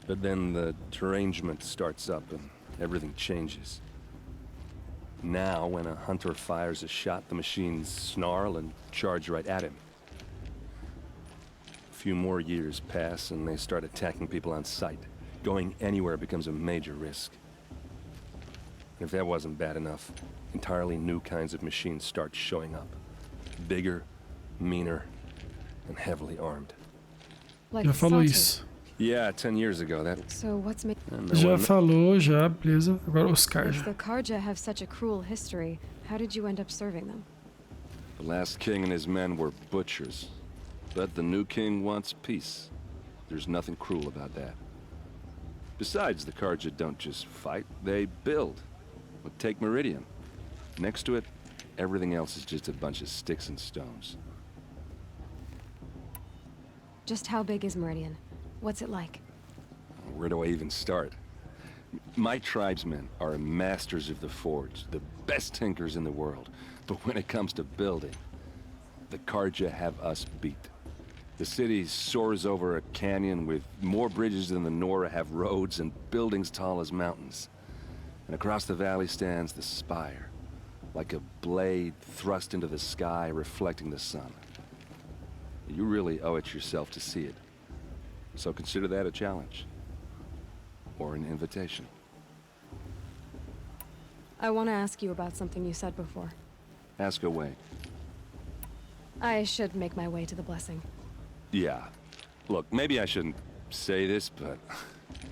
But then the derangement starts up and everything changes. Now, when a hunter fires a shot, the machines snarl and charge right at him. A few more years pass and they start attacking people on sight. Going anywhere becomes a major risk. If that wasn't bad enough, entirely new kinds of machines start showing up. Bigger, meaner, and heavily armed. Like Já the falou sawtooth. isso. Yeah, 10 years ago, that... So what's making... Já falou, já, beleza. Agora Oscar If já. the Karja have such a cruel history, how did you end up serving them? The last king and his men were butchers. But the new king wants peace. There's nothing cruel about that. Besides, the Karja don't just fight, they build. Well, take Meridian. Next to it, everything else is just a bunch of sticks and stones. Just how big is Meridian? What's it like? Where do I even start? My tribesmen are masters of the forge, the best tinkers in the world. But when it comes to building, the Karja have us beat. The city soars over a canyon with more bridges than the Nora have roads and buildings tall as mountains. And across the valley stands the spire, like a blade thrust into the sky reflecting the sun. You really owe it yourself to see it. So consider that a challenge. Or an invitation. I want to ask you about something you said before. Ask away. I should make my way to the blessing. Yeah. Look, maybe I shouldn't say this, but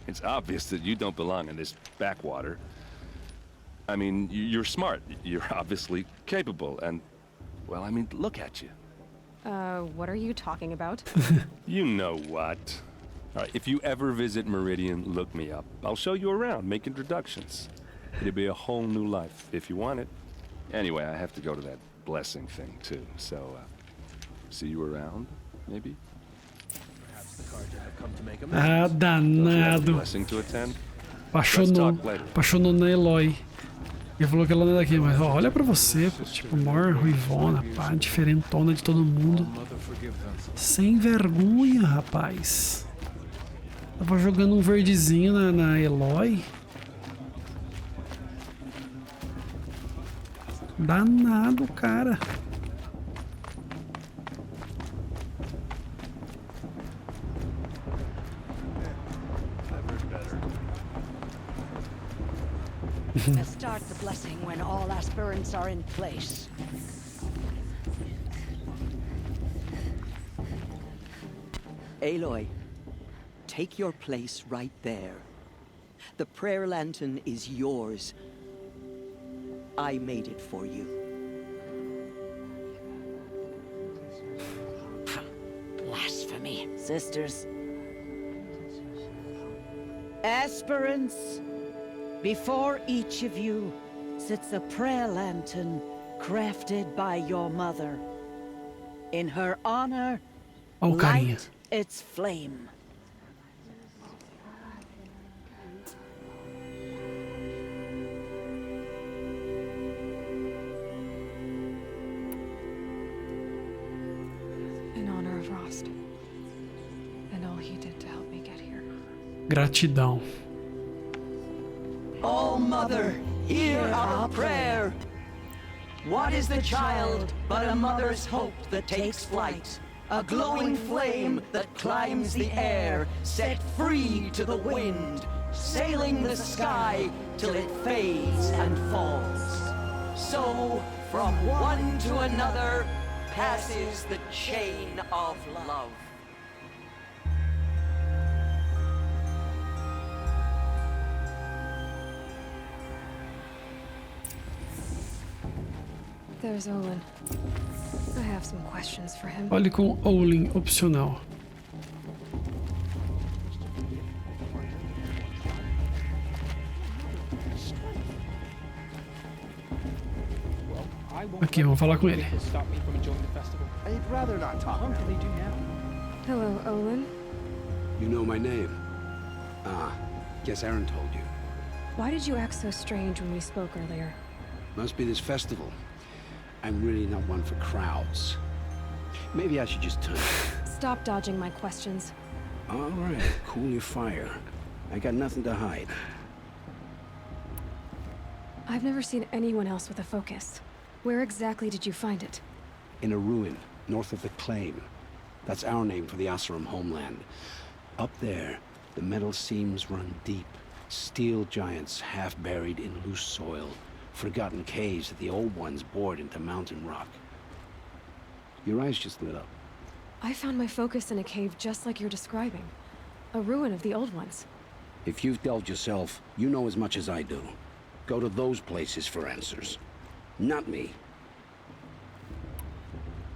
it's obvious that you don't belong in this backwater. I mean, you're smart. You're obviously capable, and, well, I mean, look at you. What are you talking about? You know what. All right, if you ever visit Meridian, look me up. I'll show you around, make introductions. It'll be a whole new life, if you want it. Anyway, I have to go to that blessing thing, too, so, see you around, maybe? Ah, danado. Blessing to attend? Apaixonou na Eloy. Ele falou que ela não é daqui, mas ó, olha pra você, pô, tipo, maior ruivona, pá, diferentona de todo mundo. Sem vergonha, rapaz. Tava jogando um verdezinho na Eloy. Danado, cara. Let's start the blessing when all aspirants are in place. Aloy, take your place right there. The prayer lantern is yours. I made it for you. Blasphemy, sisters. Aspirants, before each of you sits a prayer lantern crafted by your mother. In her honor, light its flame. In honor of Rost. And all he did to help me get here. Gratidão. Oh, Mother, hear our prayer. What is the child but a mother's hope that takes flight? A glowing flame that climbs the air, set free to the wind, sailing the sky till it fades and falls. So, from one to another, passes the chain of love. There's Olin. I have some questions for him. Olhe com Olin opcional. Aqui, vamos falar com ele. I'd rather not talk. What can they do now? Hello, Olin. You know my name? Ah, guess Aaron told you. Why did you act so strange when we spoke earlier? Must be this festival. I'm really not one for crowds. Maybe I should just turn. Stop dodging my questions. All right, cool your fire. I got nothing to hide. I've never seen anyone else with a focus. Where exactly did you find it? In a ruin, north of the Claim. That's our name for the Asuram homeland. Up there, the metal seams run deep. Steel giants half buried in loose soil. Forgotten caves that the old ones bored into mountain rock. Your eyes just lit up. I found my focus in a cave just like you're describing. A ruin of the old ones. If you've delved yourself, you know as much as I do. Go to those places for answers. Not me.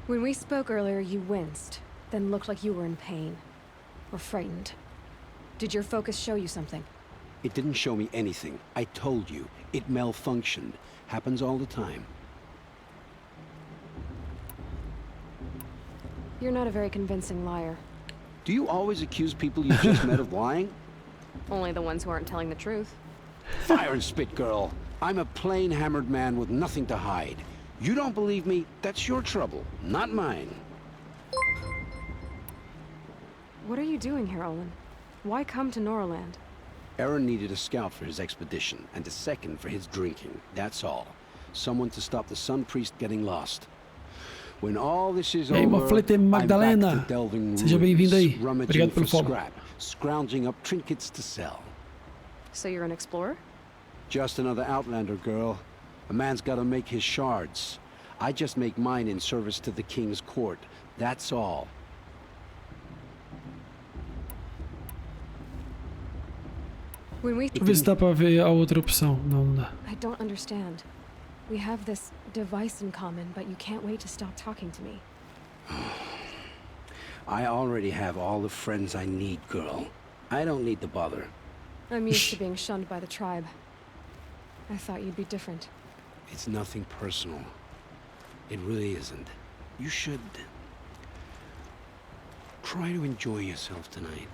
When we spoke earlier, you winced, then looked like you were in pain. Or frightened. Did your focus show you something? It didn't show me anything. I told you. It malfunctioned. Happens all the time. You're not a very convincing liar. Do you always accuse people you just met of lying? Only the ones who aren't telling the truth. Fire and spit, girl. I'm a plain hammered man with nothing to hide. You don't believe me, that's your trouble, not mine. What are you doing here, Olin? Why come to Norland? Aaron needed a scout for his expedition, and a second for his drinking, that's all. Someone to stop the Sun Priest getting lost. When all this is Ei, over, Moflete I'm back Magdalena. to delving Seja bem-vindo aí. ruins, rummaging Obrigado pelo for follow. scrap, scrounging up trinkets to sell. So you're an explorer? Just another Outlander, girl. A man's gotta make his shards. I just make mine in service to the King's court. That's all. When we... Deixa eu ver se dá pra ver a outra opção. Não, não dá. I don't understand. We have this device in common, but you can't wait to stop talking to me. I already have all the friends I need, girl. I don't need the bother. I'm used to being shunned by the tribe. I thought you'd be different. It's nothing personal. It really isn't. You should... try to enjoy yourself tonight.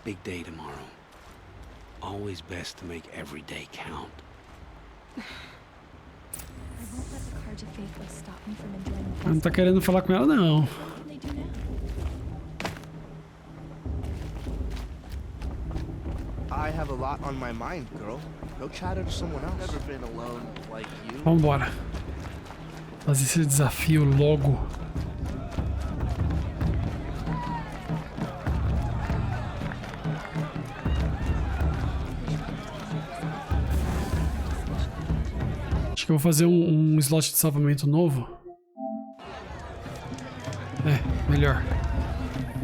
Big day tomorrow. Always best to make every day count. I won't let the cards of faithful stop me from enjoying the Não tá querendo falar com ela, não. What can they do now? I have a lot on my mind, girl. Go chat to someone else. Never been alone like you. Vambora. Fazer esse desafio logo. Acho que eu vou fazer um slot de salvamento novo. É, melhor.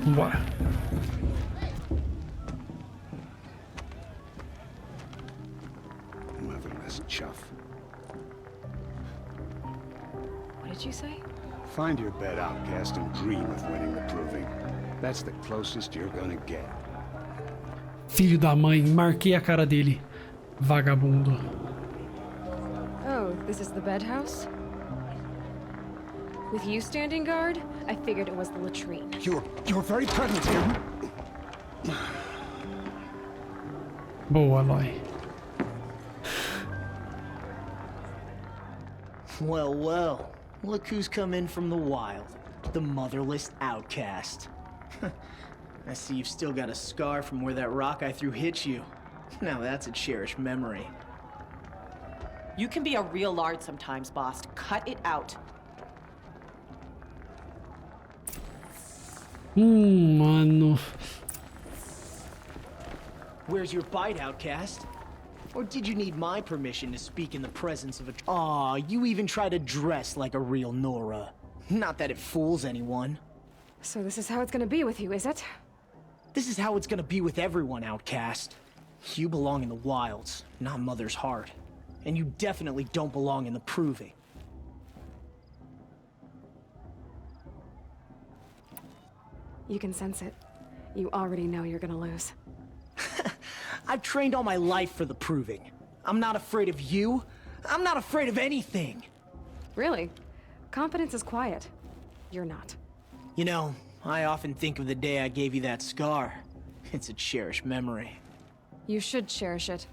Vambora. Motherless chuff. What did you say? Find your bed, outcast, and dream of winning the proving. That's the closest you're gonna get. Filho da mãe, marquei a cara dele. Vagabundo. Oh, this is the bed house? With you standing guard, I figured it was the latrine. You're very present here. Boa, Aloy. Well, well. Look who's come in from the wild. The motherless outcast. I see you've still got a scar from where that rock I threw hit you. Now that's a cherished memory. You can be a real lard sometimes, boss. Cut it out. Mano. Where's your bite, outcast? Or did you need my permission to speak in the presence of a... Aw, you even try to dress like a real Nora. Not that it fools anyone. So this is how it's gonna be with you, is it? This is how it's gonna be with everyone, outcast. You belong in the wilds, not Mother's heart. And you definitely don't belong in the proving. You can sense it. You already know you're gonna lose. I've trained all my life for the proving. I'm not afraid of you. I'm not afraid of anything. Really? Confidence is quiet. You're not. You know, I often think of the day I gave you that scar. It's a cherished memory. You should cherish it.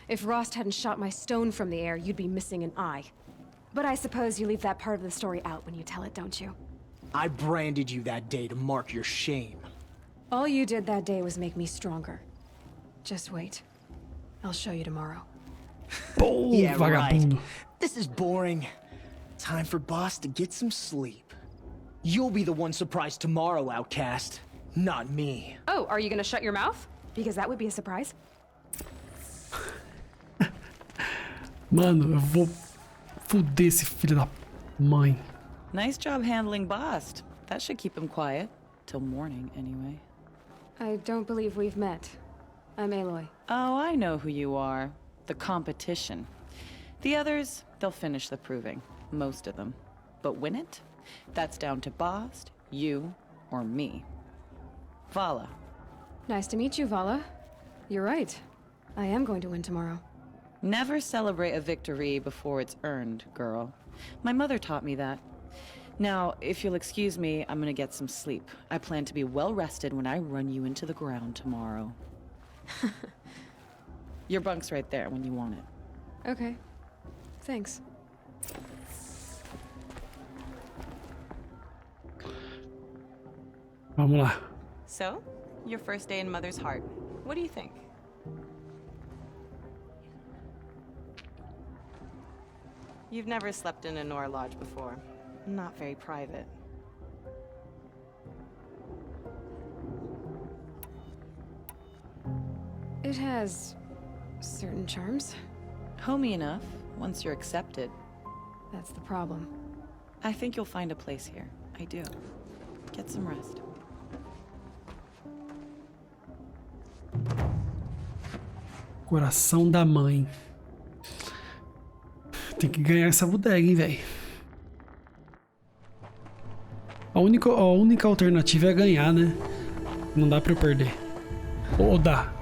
If Rost hadn't shot my stone from the air, you'd be missing an eye. But I suppose you leave that part of the story out when you tell it, don't you? I branded you that day to mark your shame. All you did that day was make me stronger. Just wait. I'll show you tomorrow. Yeah, right. Vagabundo. This is boring. Time for Boss to get some sleep. You'll be the one surprised tomorrow, outcast. Not me. Oh, are you gonna shut your mouth? Because that would be a surprise. Mano, eu vou fuder esse filho da mãe. Nice job handling Bast. That should keep him quiet. Till morning, anyway. I don't believe we've met. I'm Aloy. Oh, I know who you are. The competition. The others, they'll finish the proving. Most of them. But win it? That's down to Bast, you, or me. Vala. Nice to meet you, Vala. You're right. I am going to win tomorrow. Never celebrate a victory before it's earned, girl. My mother taught me that. Now, if you'll excuse me, I'm gonna get some sleep. I plan to be well rested when I run you into the ground tomorrow. Your bunk's right there when you want it. Okay. Thanks. Vamos lá. So, your first day in Mother's heart. What do you think? You've never slept in a Nora lodge before. Not very private. It has certain charms. Homey enough, once you're accepted. That's the problem. I think you'll find a place here. I do. Get some rest. Coração da mãe. Tem que ganhar essa bodega, hein, velho. A única alternativa é ganhar, né? Não dá pra eu perder. Ou dá?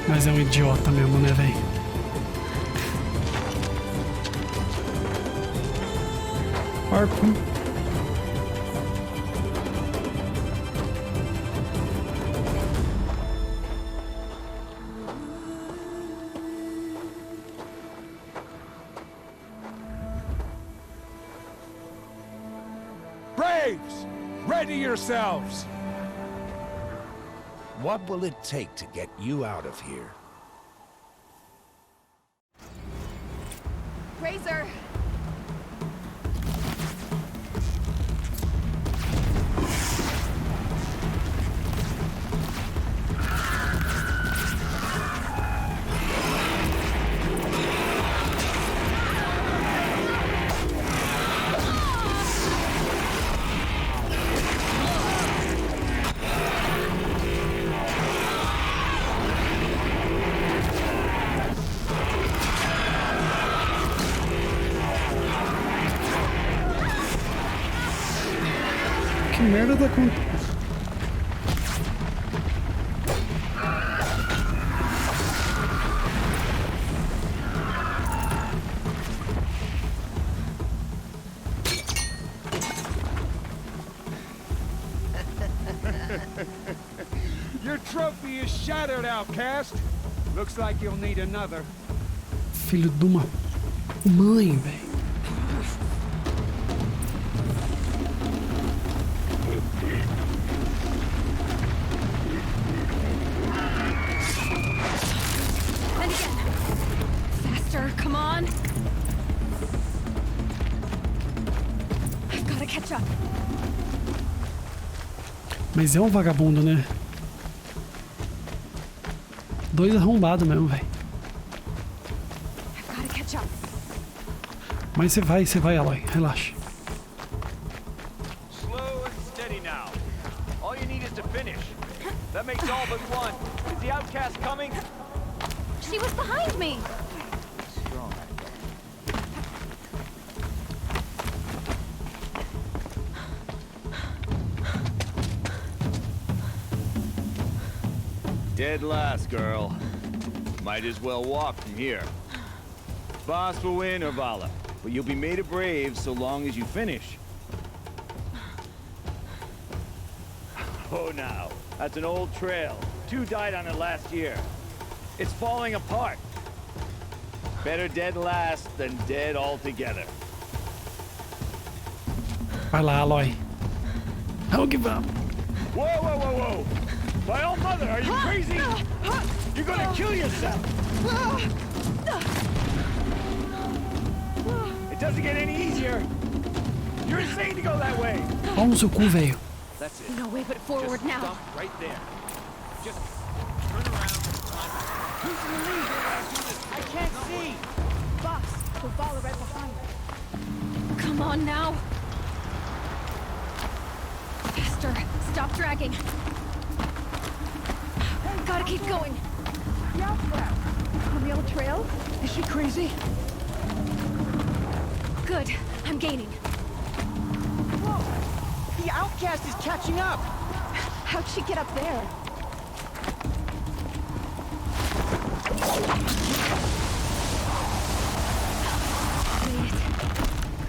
Mas é um idiota mesmo, né, velho? Arco. Braves, ready yourselves! What will it take to get you out of here? Razor! Que merda tá com... Your trophy is shattered, outcast. Looks like you'll need another. Filho de uma mãe, velho. And again. Faster, come on. catch up. Mas é um vagabundo, né? Dois arrombados mesmo, velho. I've gotta catch up. Mas você vai, Aloy. Relaxa. Slow and steady now. All you need is to finish. That makes all but one. Is the outcast coming? She was behind me. Strong. Dead last, girl. Might as well walk from here. Boss will win, Orvala, but you'll be made a brave so long as you finish. Oh, now. That's an old trail. 2 died on it last year. It's falling apart. Better dead last than dead altogether. Vai lá, Aloy. Vamos que vamos. Whoa, whoa, whoa, whoa! My old mother, are you crazy? You're gonna kill yourself! It doesn't get any easier. You're insane to go that way. Pau no seu cu, velho. That's it. No way but forward Just now. Stop right there. Just turn around. Who's in the lead? I can't see. Boss, we'll follow right behind. Come on now. Faster. Stop dragging. Gotta keep going. The outcast. On the old trail? Is she crazy? Good. I'm gaining. Whoa! The outcast is catching up. How'd she get up there? Wait.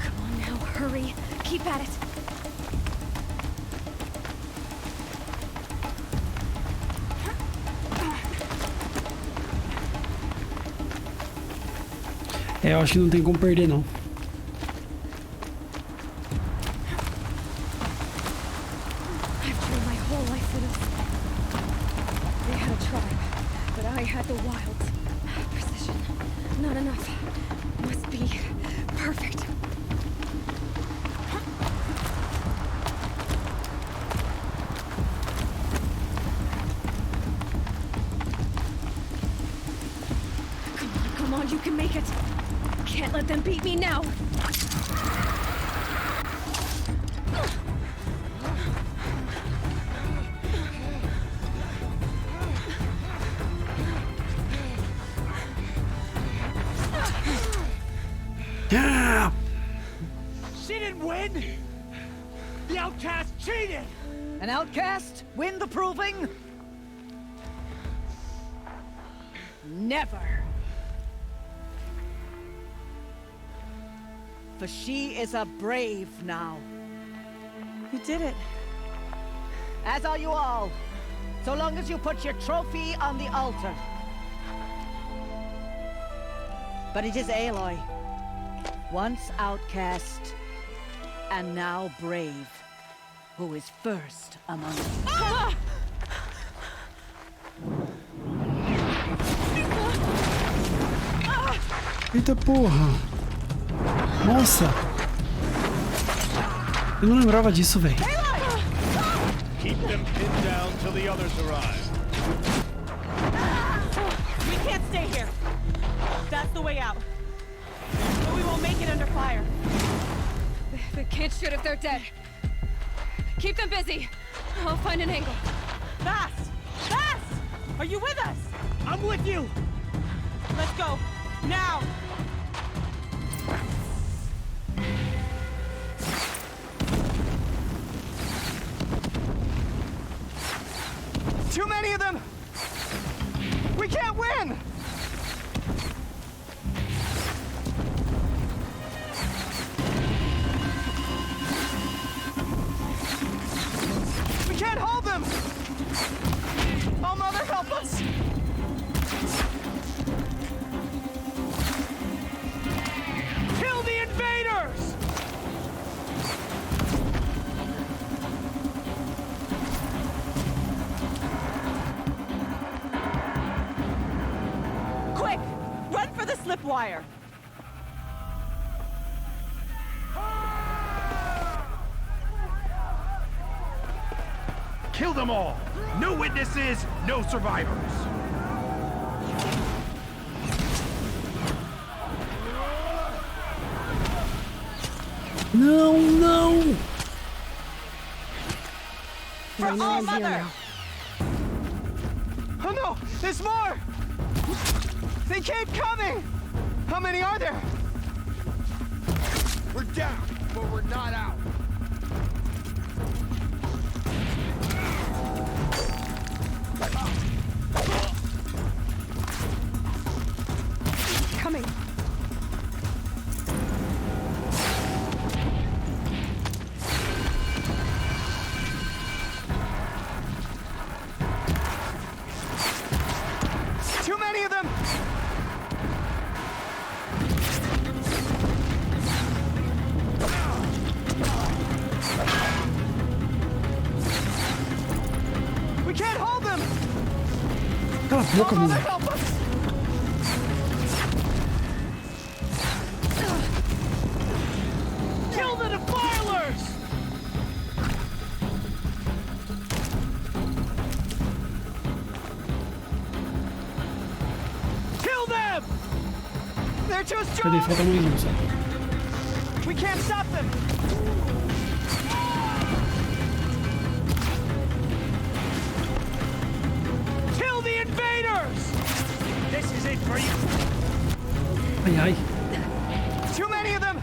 Come on now, hurry. Keep at it. É, eu acho que não tem como perder, não. I've trained my whole life for this. They had a tribe, but I had the wilds. Precision. Not enough. Must be perfect. Come on, you can make it. Can't let them beat me now. Yeah! She didn't win! The outcast cheated! An outcast? Win the proving? Never. For she is a brave now. You did it. As are you all. So long as you put your trophy on the altar. But it is Aloy. Once outcast, and now brave, who is first among us. Ah! Eita porra! Nossa! Eu não lembrava disso, velho. Keep them pinned down till the others arrive. We can't stay here. That's the way out. But we won't make it under fire. They can't shoot if they're dead. Keep them busy. I'll find an angle. Fast! Fast! Are you with us? I'm with you! Let's go. Now! Too many of them! We can't win! We can't hold them! Oh, Mother, help us! Kill the invaders! Quick! Run for the slip wire! Kill them all. No witnesses, no survivors. No, no. For all mother! Oh no! There's more! They keep coming! How many are there? We're down, but we're not out. Coming. Too many of them! We can't hold them! Cala a boca, mulher. Help us! Kill the defilers! Kill them! They're too Cadê? strong! Falta um só. We can't stop them! Kill the invaders! This is it for you. Ai, ai. Too many of them!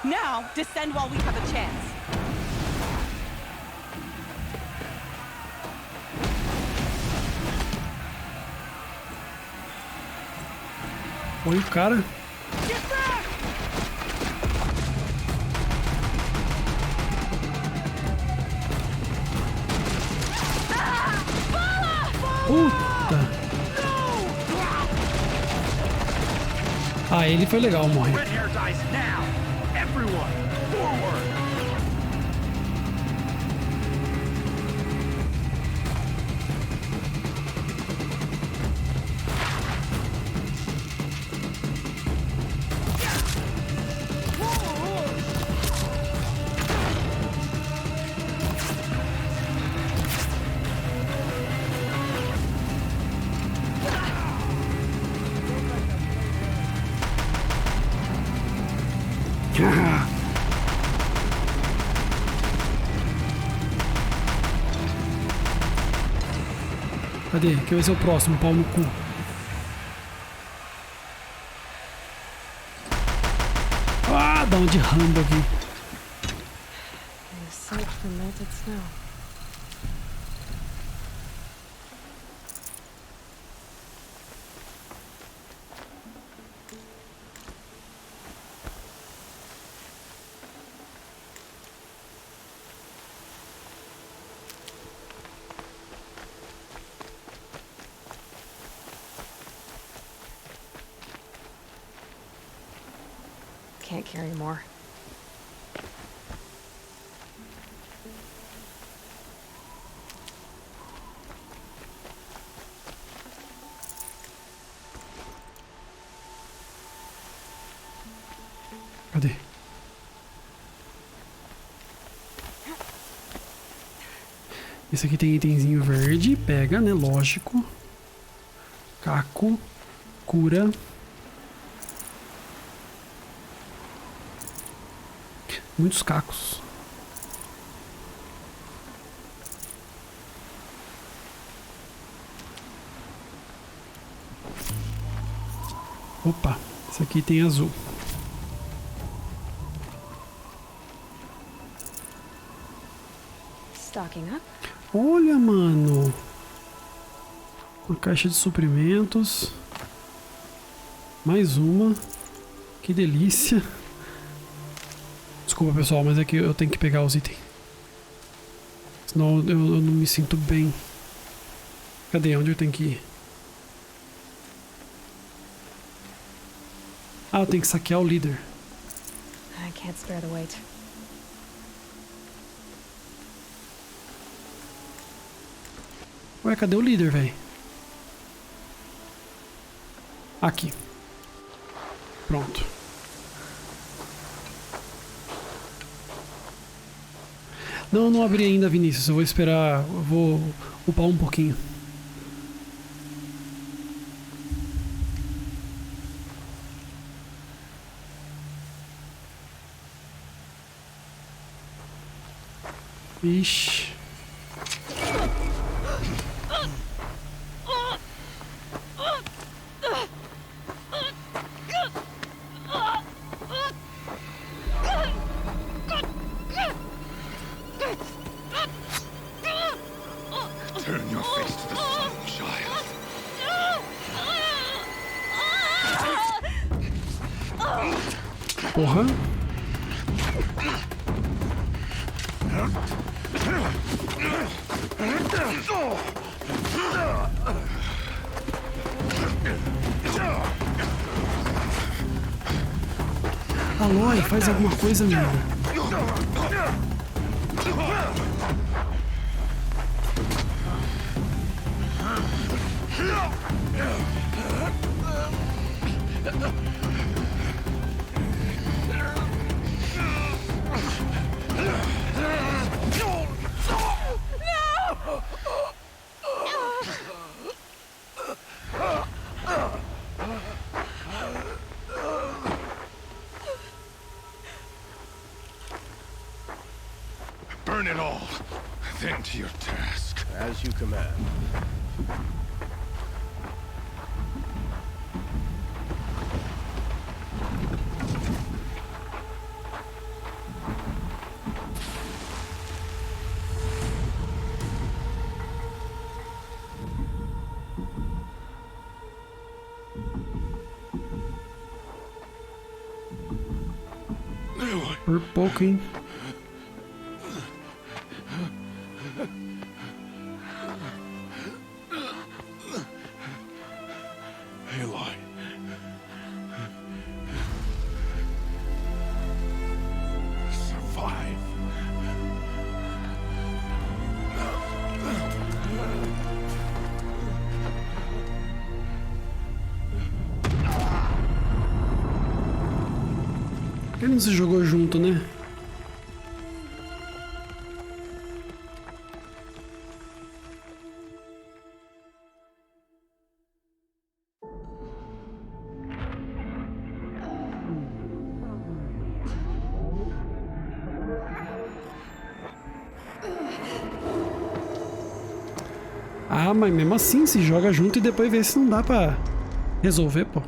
Now, descend while we have a chance. Olha o cara. Puta. Ah, ele foi legal morrer. Red hair dies now. Everyone, forward. Cadê? Quem vai ser o próximo? Pau no cu. Ah, dá um de Rambo aqui. Aside from melted snow. Can't carry more. Cadê? Esse aqui tem itemzinho verde. Pega, né? Lógico. Caco. Cura. Muitos cacos. Opa, esse aqui tem azul. Stocking up. Olha, mano. Uma caixa de suprimentos. Mais uma. Que delícia. Desculpa, pessoal, mas é que eu tenho que pegar os itens. Senão eu não me sinto bem. Cadê? Onde eu tenho que ir? Ah, eu tenho que saquear o líder. I can't spare the weight. Ué, cadê o líder, velho? Aqui. Pronto. Não abri ainda, Vinícius. Eu vou esperar. Eu vou upar um pouquinho. Ixi. Turn your face to the sun, child. Porra. Aloy, faz alguma coisa, amigo. Burn it all, then to your task. As you command. Por pouco, hein? Aloy. Survive. Ele não se jogou junto, né? Ah, mas mesmo assim se joga junto e depois vê se não dá pra resolver, pô.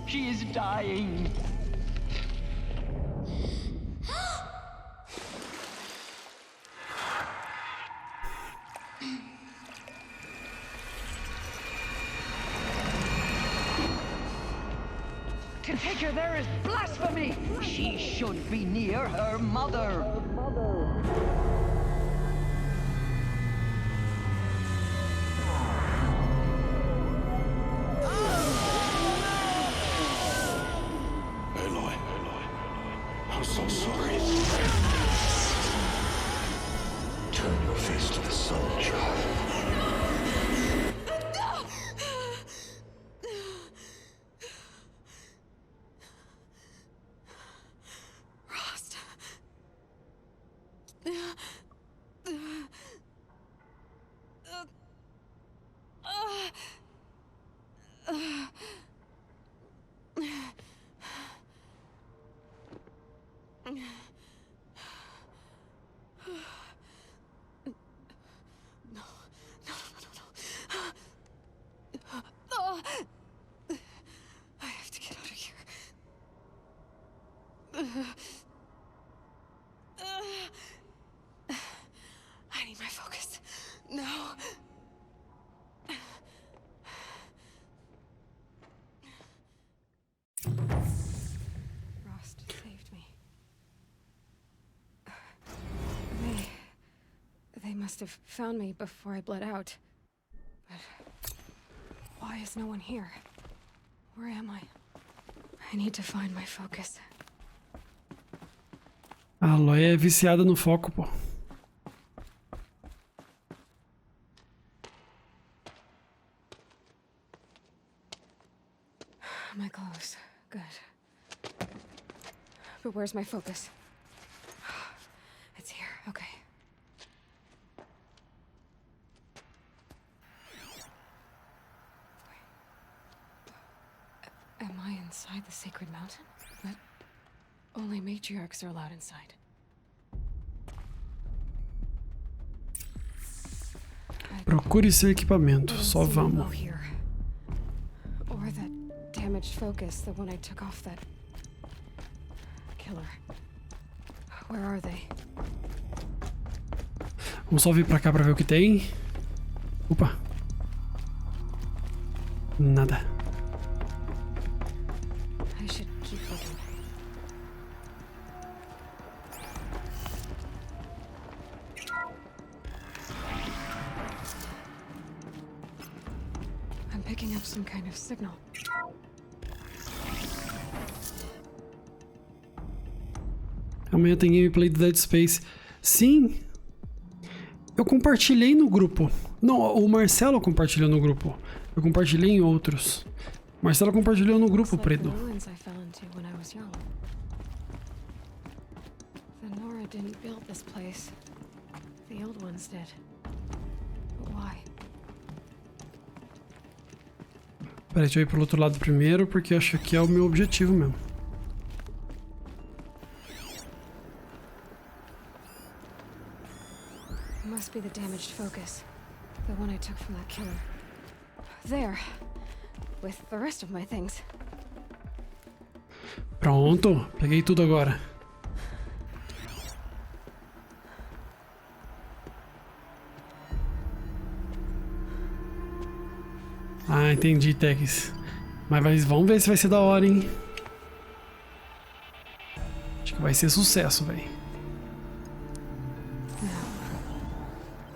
She is dying. To take her there is blasphemy! She should be near her mother. Aloy, I'm so sorry. Turn your face to the sun, child. I have to get out of here. I need my focus. No. Rost saved me. They must have found me before I bled out. But why is no one here? Where am I? I need to find my focus. A Aloy é viciada no foco, pô. My clothes. Good. But where's my focus? It's here. Okay. Am I inside the sacred mountain? But only matriarchs are allowed inside. Procure seu equipamento. Só vamos. Or that damaged focus, the one I took off that killer. Where are they? Vamos só vir pra cá pra ver o que tem. Opa. Nada. I should keep looking. I'm picking up some kind of signal. Amanhã tem gameplay do Dead Space. Sim. Eu compartilhei no grupo. Não, o Marcelo compartilhou no grupo. Eu compartilhei em outros. Marcelo compartilhou no grupo, Preto. The Nora didn't build this place. The old ones did. But why? Peraí, deixa eu ir pro outro lado primeiro, porque eu acho que é o meu objetivo mesmo. Must be the damaged focus. The one I took from that killer. There. With the rest of my things. Pronto, peguei tudo agora. Ah, entendi, Tex. Mas vamos ver se vai ser da hora, hein? Acho que vai ser sucesso, velho.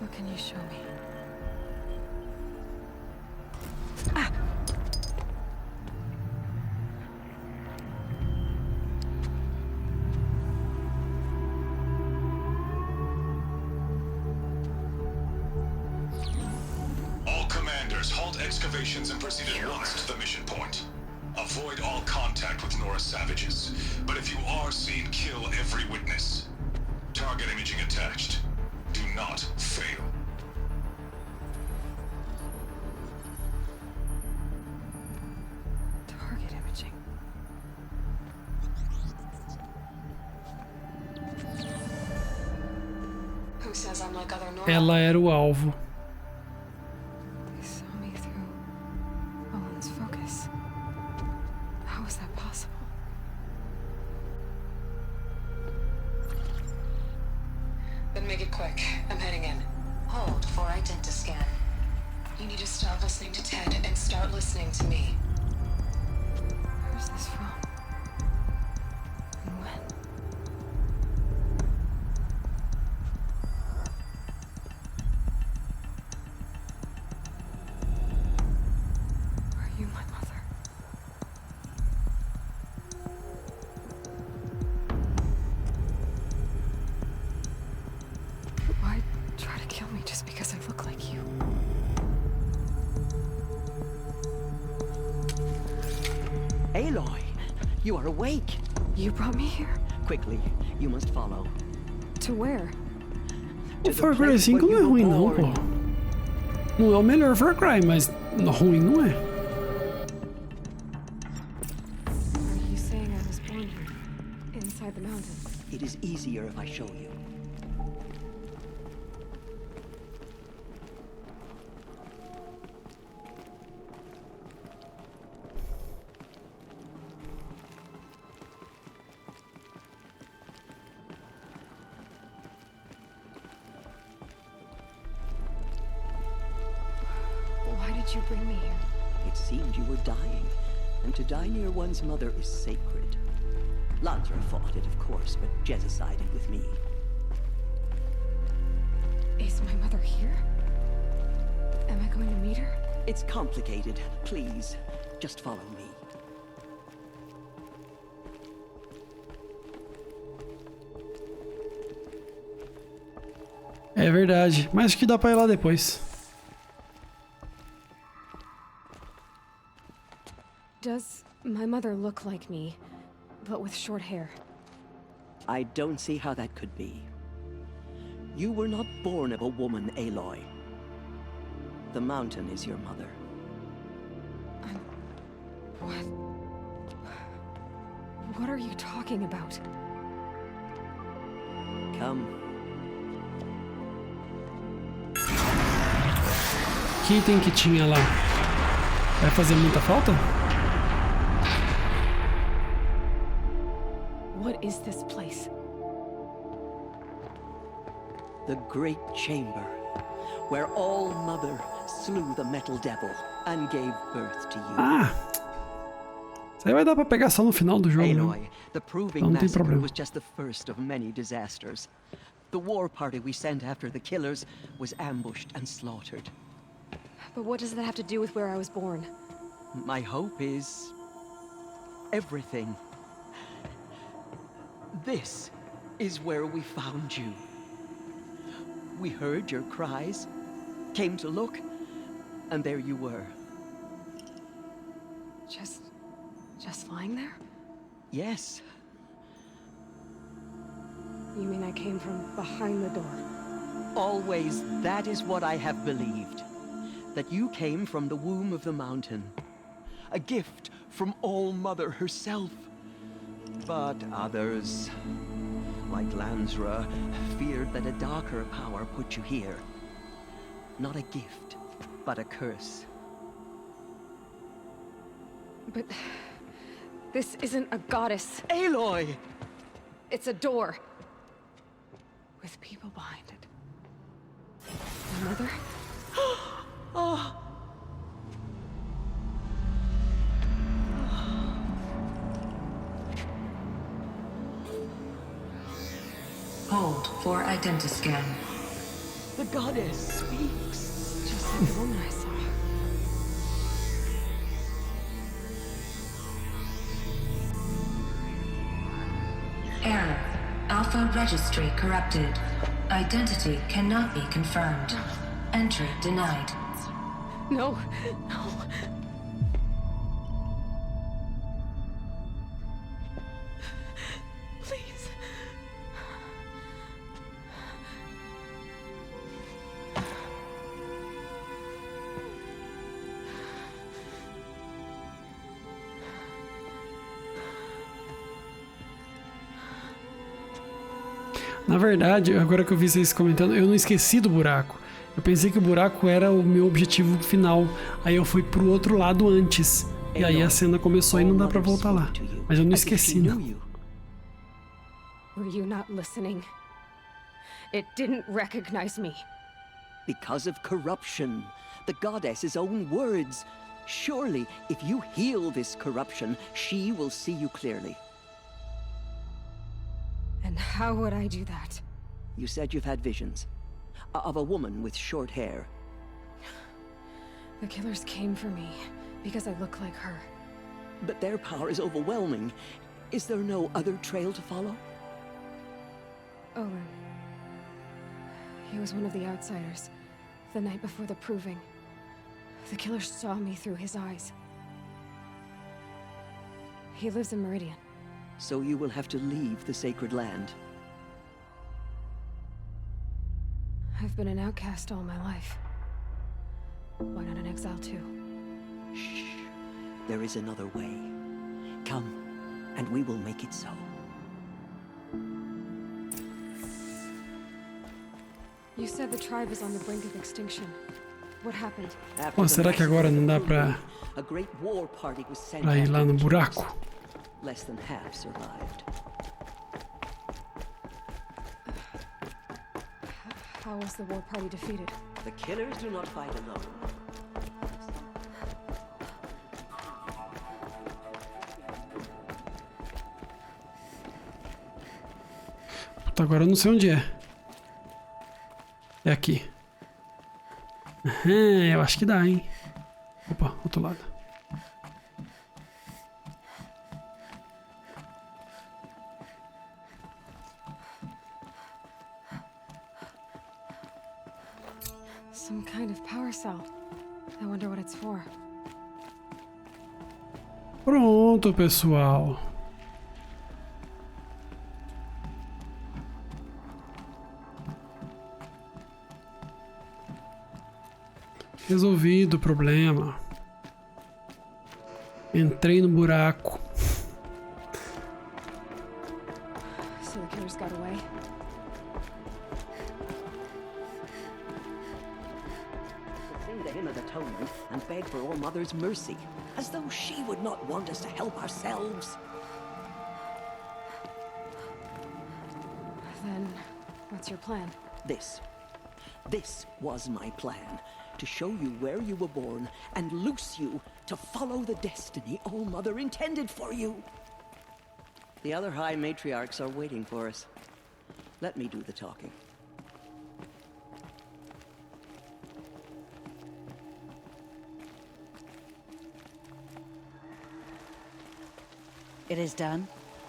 What can you show me? All commanders, halt excavations and proceed at once to the mission point. Avoid all contact with Nora savages. But if you are seen, kill every witness. Target imaging attached. Do not fail. Target imaging. Who says I'm like other Nora? Ela era o alvo. They saw me through Owen's focus. How is that possible? Then make it quick. I'm heading in. Hold for identiscan. You need to stop listening to Ted and start listening to me. Where's this from? And when? Are you my mother? Why try to kill me just because I look like you? Aloy, you are awake. You brought me here? Quickly, you must follow. To where? O Far Cry 5 não é ruim não, pô. Não é o melhor Far Cry, mas ruim não é. Are you saying I was born here? Inside the mountain? It is easier if I show you. Why did you bring me here? It seemed you were dying, and to die near one's mother is sacred. Lansra fought it, of course, but Jezza sided with me. Is my mother here? Am I going to meet her? It's complicated. Please, just follow me. É verdade, mas acho que dá pra ir lá depois. Does My mother looked like me, but with short hair. I don't see how that could be. You were not born of a woman, Aloy. The mountain is your mother. What? What are you talking about? Come. Que item que tinha lá? Vai fazer muita falta? What is this place? The Great Chamber, where All-Mother slew the Metal Devil and gave birth to you. Ah! Isso aí vai dar pra pegar só no final do jogo, Aloy, né? the Proving Então não tem Massacre problema. was just the first of many disasters. The war party we sent after the killers was ambushed and slaughtered. But what does that have to do with where I was born? My hope is everything. This is where we found you. We heard your cries, came to look, and there you were. Just lying there? Yes. You mean I came from behind the door? Always, that is what I have believed. That you came from the womb of the mountain. A gift from All-Mother herself. But others, like Lansra, feared that a darker power put you here. Not a gift, but a curse. But this isn't a goddess. Aloy! It's a door. With people behind it. My mother? Oh! Hold for identiscan. The goddess speaks. Just like the woman I saw. Error. Alpha registry corrupted. Identity cannot be confirmed. Entry denied. No, no. Please. Na verdade, agora que eu vi vocês comentando, eu não esqueci do buraco. Eu pensei que o buraco era o meu objetivo final. Aí eu fui pro outro lado antes. E aí a cena começou e não dá pra voltar lá. Mas eu não esqueci, não. Were you not listening? It didn't recognize me. Because of corruption. The goddess's own words. Surely, if you heal this corruption, she will see you clearly. And how would I do that? You said you've had visions. Of a woman with short hair. The killers came for me because I look like her. But their power is overwhelming. Is there no other trail to follow? Owen. He was one of the outsiders. The night before the proving. The killers saw me through his eyes. He lives in Meridian. So you will have to leave the sacred land. I've been an outcast all my life. Why not an exile too? Shh. There is another way. Come, and we will make it so. You said the tribe is on the brink of extinction. What happened? Pô, será que agora não dá pra ir lá no buraco? Less than half survived. How was the war party defeated? The killers do not fight alone. Puta, agora eu não sei onde é. É aqui. Eu acho que dá, hein? Opa, outro lado. Some kind of power cell. I wonder what it's for. Pronto, pessoal. Resolvido o problema. Entrei no buraco. So the killers got away. Sing the hymn of atonement and beg for All Mother's mercy, as though she would not want us to help ourselves. Then, what's your plan? This was my plan. To show you where you were born and loose you to follow the destiny All Mother intended for you. The other High Matriarchs are waiting for us. Let me do the talking. It is done?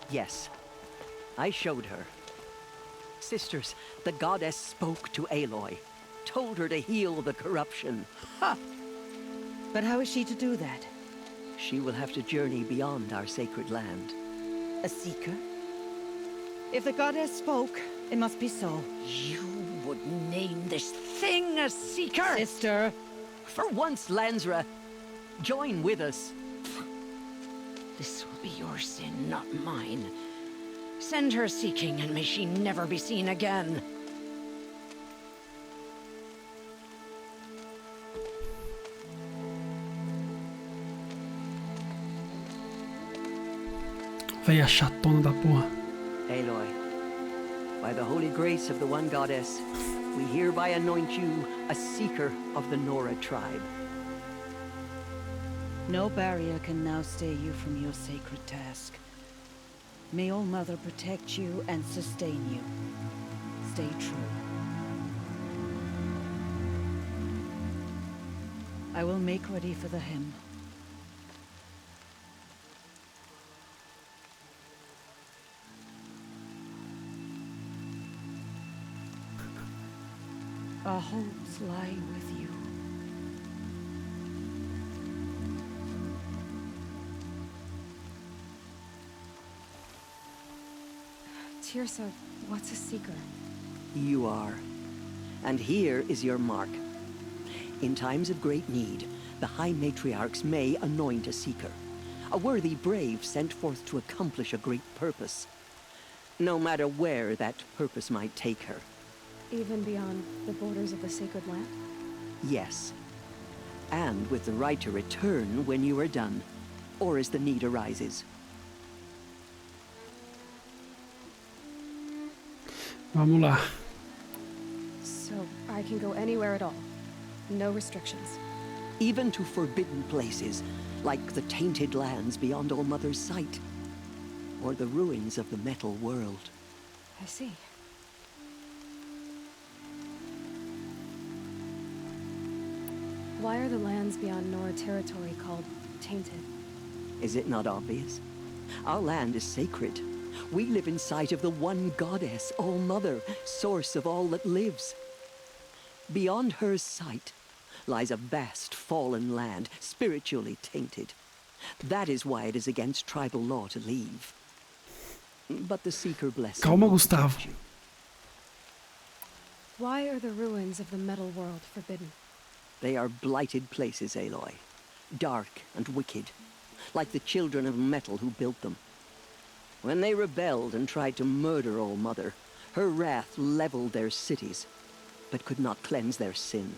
Yes. I showed her. Sisters, the goddess spoke to Aloy. Told her to heal the corruption. Ha! But how is she to do that? She will have to journey beyond our sacred land. A seeker? If the goddess spoke, it must be so. You would name this thing a seeker? Sister! For once, Lansra, join with us. This will be your sin, not mine. Send her seeking, and may she never be seen again. Veia chatona da porra. Aloy, by the holy grace of the one goddess, we hereby anoint you a seeker of the Nora tribe. No barrier can now stay you from your sacred task. May All Mother protect you and sustain you. Stay true. I will make ready for the hymn. Our hopes lie with you. Tirsa, what's a seeker? You are. And here is your mark. In times of great need, the High Matriarchs may anoint a seeker. A worthy brave sent forth to accomplish a great purpose. No matter where that purpose might take her. Even beyond the borders of the sacred land? Yes. And with the right to return when you are done, or as the need arises. Vamos lá. So I can go anywhere at all? No restrictions? Even to forbidden places, like the tainted lands beyond All Mother's sight. Or the ruins of the metal world. I see. Why are the lands beyond Nora territory called tainted? Is it not obvious? Our land is sacred. We live in sight of the one goddess, All Mother, source of all that lives. Beyond her sight lies a vast fallen land, spiritually tainted. That is why it is against tribal law to leave. But the Seeker blessing. Calma, Gustavo. Why are the ruins of the metal world forbidden? They are blighted places, Aloy. Dark and wicked, like the children of metal who built them. When they rebelled and tried to murder All Mother, her wrath leveled their cities, but could not cleanse their sin.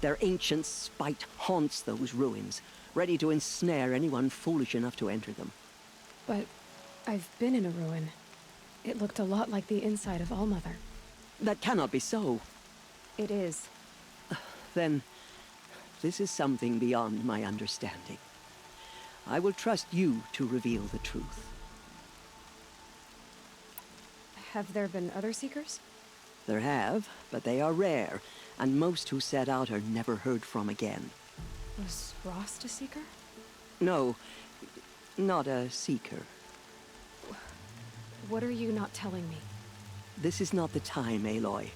Their ancient spite haunts those ruins, ready to ensnare anyone foolish enough to enter them. But I've been in a ruin. It looked a lot like the inside of All Mother. That cannot be so. It is. Then, this is something beyond my understanding. I will trust you to reveal the truth. Have there been other Seekers? There have, but they are rare, and most who set out are never heard from again. Was Rost a Seeker? No, not a Seeker. What are you not telling me? This is not the time, Aloy.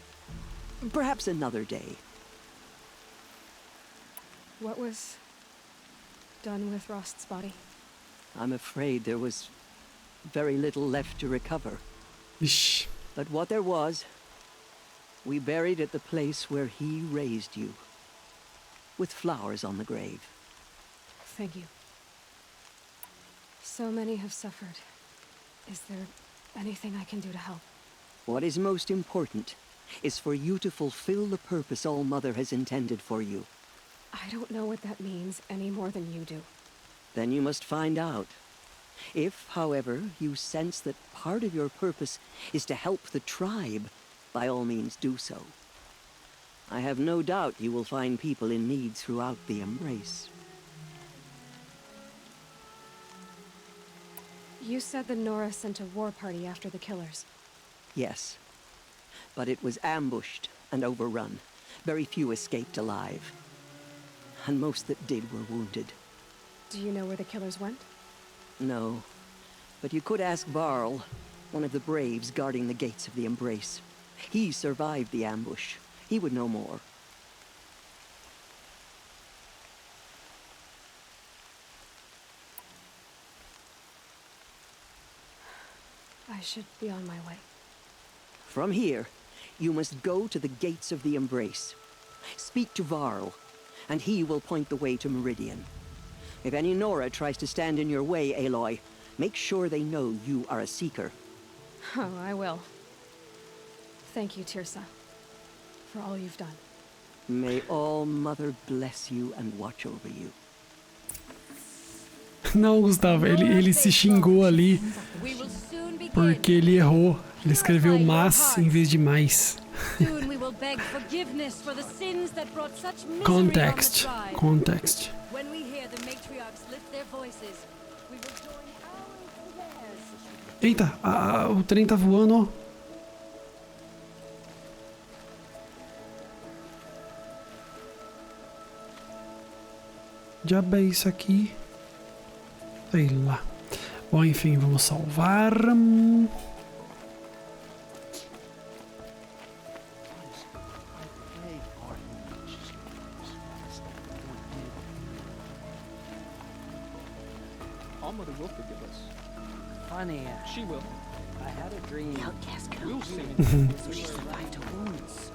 Perhaps another day. What was done with Rost's body? I'm afraid there was very little left to recover. Ixi. But what there was, we buried at the place where he raised you, with flowers on the grave. Thank you. So many have suffered. Is there anything I can do to help? What is most important is for you to fulfill the purpose All-Mother has intended for you. I don't know what that means any more than you do. Then you must find out. If, however, you sense that part of your purpose is to help the tribe, by all means do so. I have no doubt you will find people in need throughout the Embrace. You said the Nora sent a war party after the killers. Yes. But it was ambushed and overrun. Very few escaped alive. And most that did were wounded. Do you know where the killers went? No. But you could ask Varl, one of the braves guarding the gates of the Embrace. He survived the ambush. He would know more. I should be on my way. From here, you must go to the gates of the Embrace. Speak to Varl, and he will point the way to Meridian. If any Nora tries to stand in your way, Aloy, make sure they know you are a Seeker. Oh, I will. Thank you, Tirsa, for all you've done. May All-Mother bless you and watch over you. Não, Gustavo, ele se xingou ali porque ele errou. Ele escreveu mas em vez de mais. Context. Context. Eita, o trem tá voando, ó. Diabo é isso aqui? Sei lá. Bom, enfim, vamos salvar. All-Mother will forgive us. Funny, she will. I had a dream. The outcast comes. We'll see. So she survived her wounds.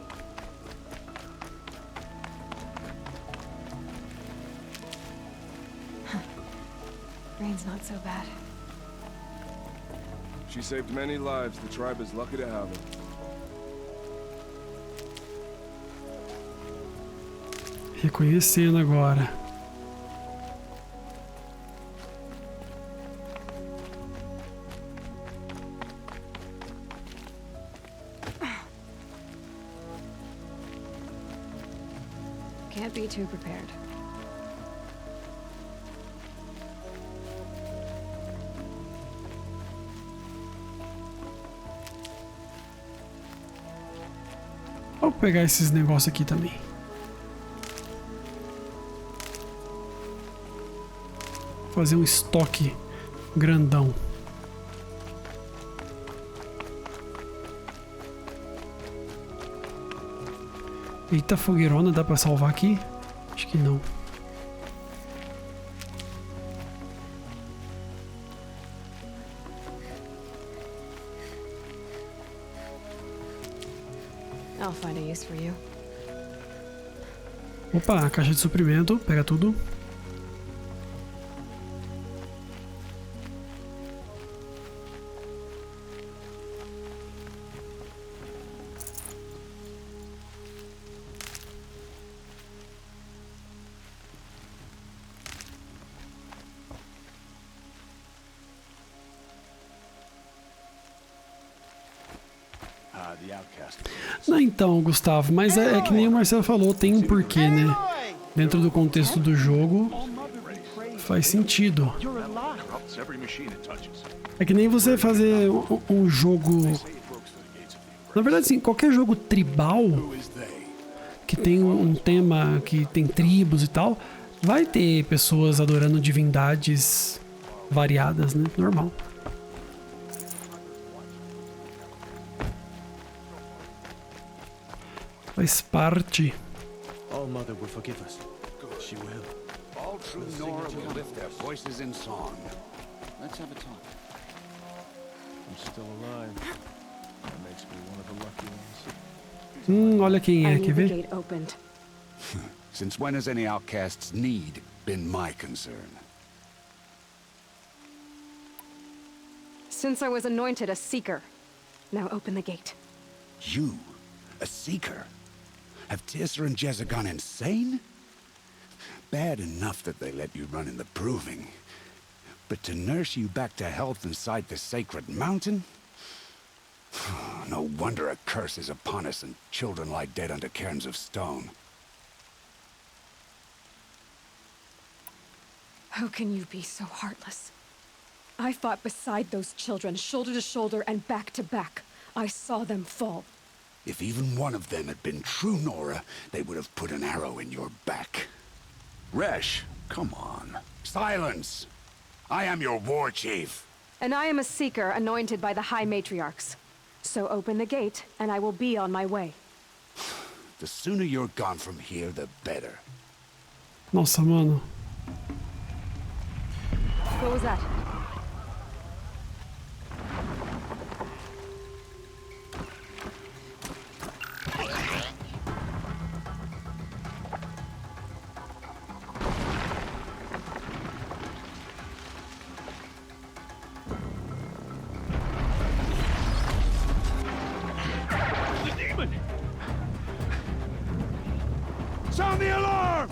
Rain's not so bad. She saved many lives. The tribe is lucky to have her. Reconhecendo agora. Can't be too prepared. Vou pegar esses negócios aqui também. Fazer um estoque grandão. Eita, fogueirona, dá pra salvar aqui? Acho que não. I'll find a use for you. Opa, caixa de suprimento, pega tudo. Não, então, Gustavo, mas é que nem o Marcelo falou, tem um porquê, né? Dentro do contexto do jogo, faz sentido. É que nem você fazer um jogo... Na verdade, sim, qualquer jogo tribal, que tem um tema, que tem tribos e tal, vai ter pessoas adorando divindades variadas, né? Normal. Faz parte. All-Mother will forgive us. She will. All true Nora will lift their voices in song. Let's have a talk. I'm still alive. That makes me one of the lucky ones. Olha quem é, quer ver? Gate opened. Since when has any outcast's need been my concern? Since I was anointed a seeker. Now open the gate. You? A seeker? Have Tirsa and Jezza gone insane? Bad enough that they let you run in the proving. But to nurse you back to health inside the sacred mountain? No wonder a curse is upon us and children lie dead under cairns of stone. How can you be so heartless? I fought beside those children, shoulder to shoulder and back to back. I saw them fall. If even one of them had been true Nora, they would have put an arrow in your back. Resh, come on. Silence! I am your war chief. And I am a seeker anointed by the High Matriarchs. So open the gate, and I will be on my way. The sooner you're gone from here, the better. Nossa, mano. What was that? Sound the alarm!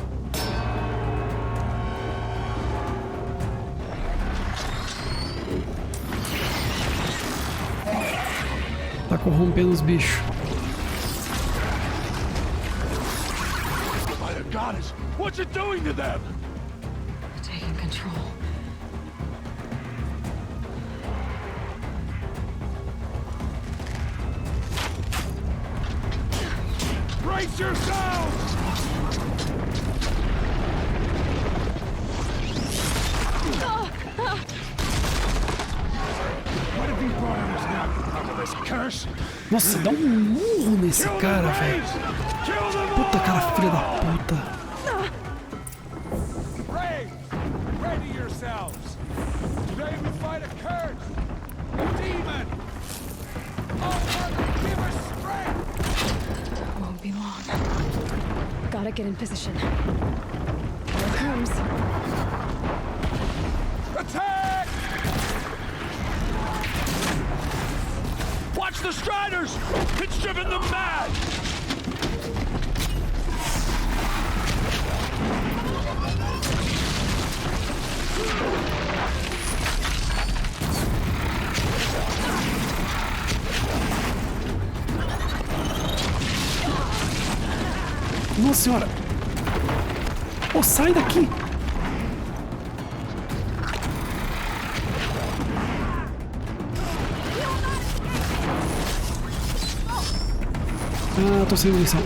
Tá corrompendo os bichos. By the goddess, what's it doing to them? Taking control. Brace yourselves! What have you brought on us now because of this curse? Nossa, dá murro nesse cara, velho. Puta cara, filha da puta. Ready yourselves. Today we fight a curse, a demon. Oh, Mother, give us strength. Won't be long. Gotta get in position. Here it comes. Attack! Watch the Striders! It's driven them mad! Nossa senhora! Oh, sai daqui! Ah, tô sem munição.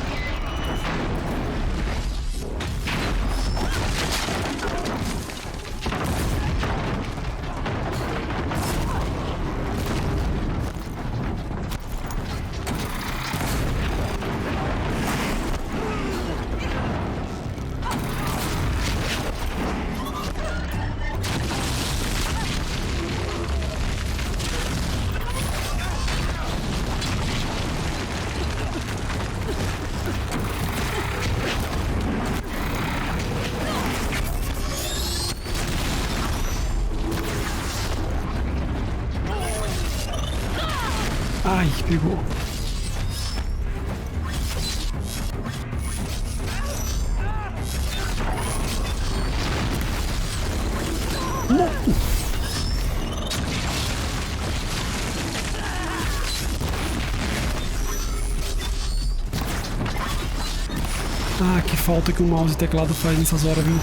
Ai, pegou. Não. Ah, que falta que o mouse e teclado faz nessas horas, viu?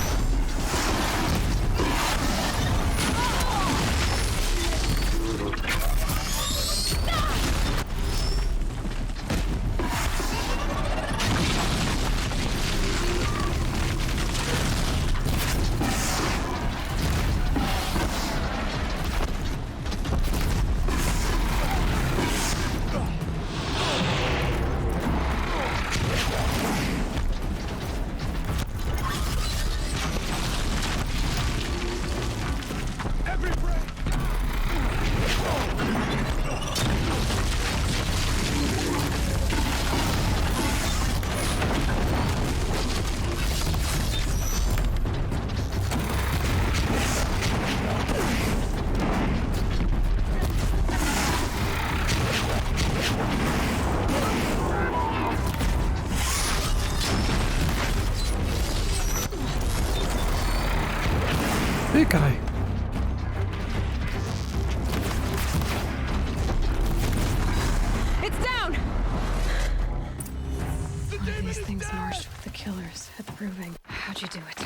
you do it?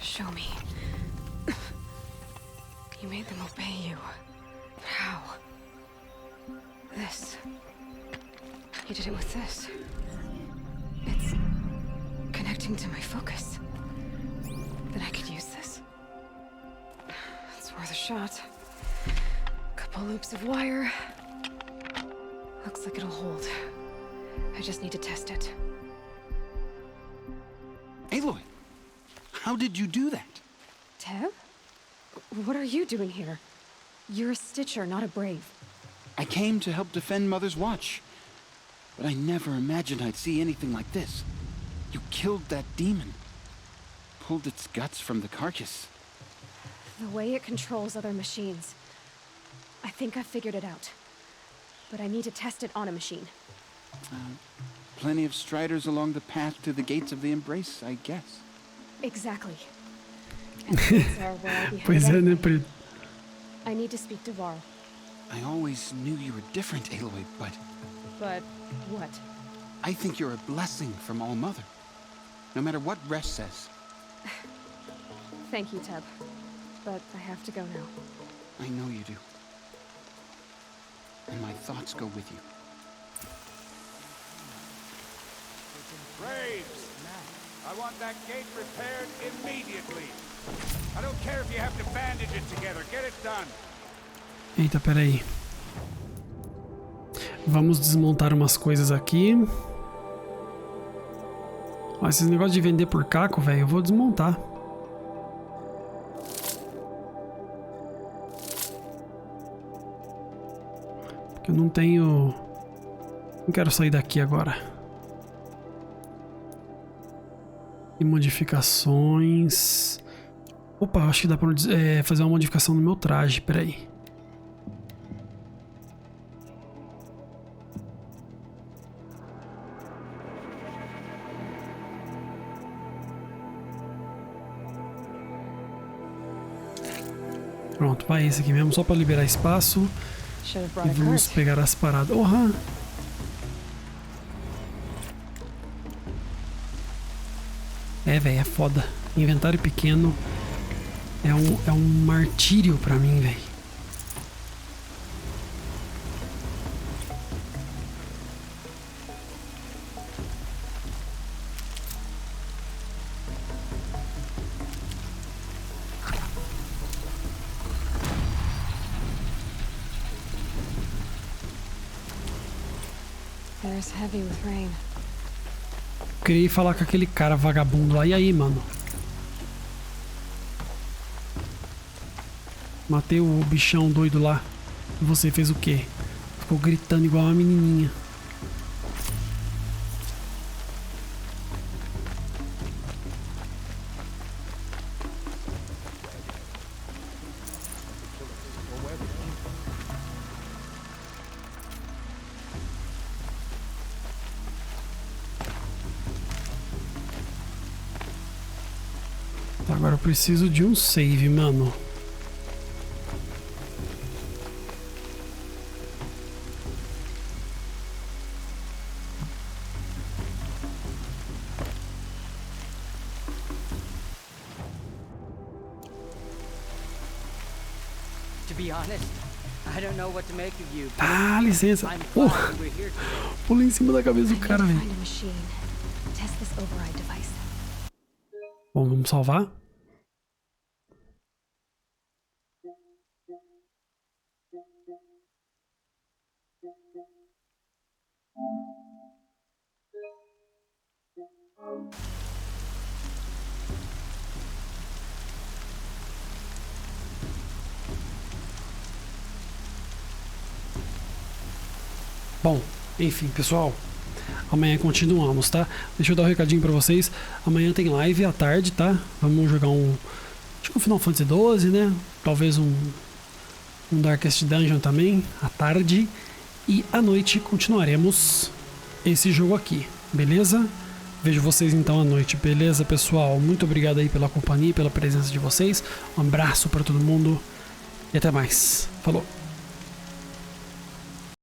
Show me. You made them obey you. How? This. You did it with this. It's connecting to my focus. Then I could use this. It's worth a shot. Couple loops of wire. Looks like it'll hold. I just need to test it. Aloy, how did you do that? Teb? What are you doing here? You're a Stitcher, not a Brave. I came to help defend Mother's Watch. But I never imagined I'd see anything like this. You killed that demon. Pulled its guts from the carcass. The way it controls other machines. I think I figured it out. But I need to test it on a machine. Plenty of striders along the path to the gates of the Embrace, I guess. Exactly. And these are where I'll be Pois é, headed né, anyway. Preto? I need to speak to Varl. I always knew you were different, Aloy, but But what? I think you're a blessing from All Mother. No matter what Resh says. Thank you, Teb. But I have to go now. I know you do. And my thoughts go with you. Braves! I want that gate repaired immediately. I don't care if you have to bandage it together. Get it done. Eita, peraí. Vamos desmontar umas coisas aqui. Ó, esses negócios de vender por caco, velho, eu vou desmontar. Porque eu não tenho... Não quero sair daqui agora. E modificações... Opa, acho que dá pra fazer uma modificação no meu traje, peraí. Pronto, vai esse aqui mesmo, só pra liberar espaço. E vamos pegar as paradas. Ohra! É, velho, é foda. Inventário pequeno é um martírio pra mim, velho. There's heavy with rain. Queria ir falar com aquele cara vagabundo lá. E aí, mano? Matei o bichão doido lá. E você fez o quê? Ficou gritando igual uma menininha. Agora eu preciso de um save, mano. Ah, licença. Pula em cima da cabeça do cara, velho. Bom, vamos salvar. Bom, enfim, pessoal, amanhã continuamos, tá? Deixa eu dar um recadinho pra vocês. Amanhã tem live à tarde, tá? Vamos jogar acho que um Final Fantasy XII, né? Talvez um Darkest Dungeon também, à tarde. E à noite continuaremos esse jogo aqui, beleza? Vejo vocês então à noite, beleza, pessoal? Muito obrigado aí pela companhia e pela presença de vocês. Um abraço pra todo mundo e até mais. Falou!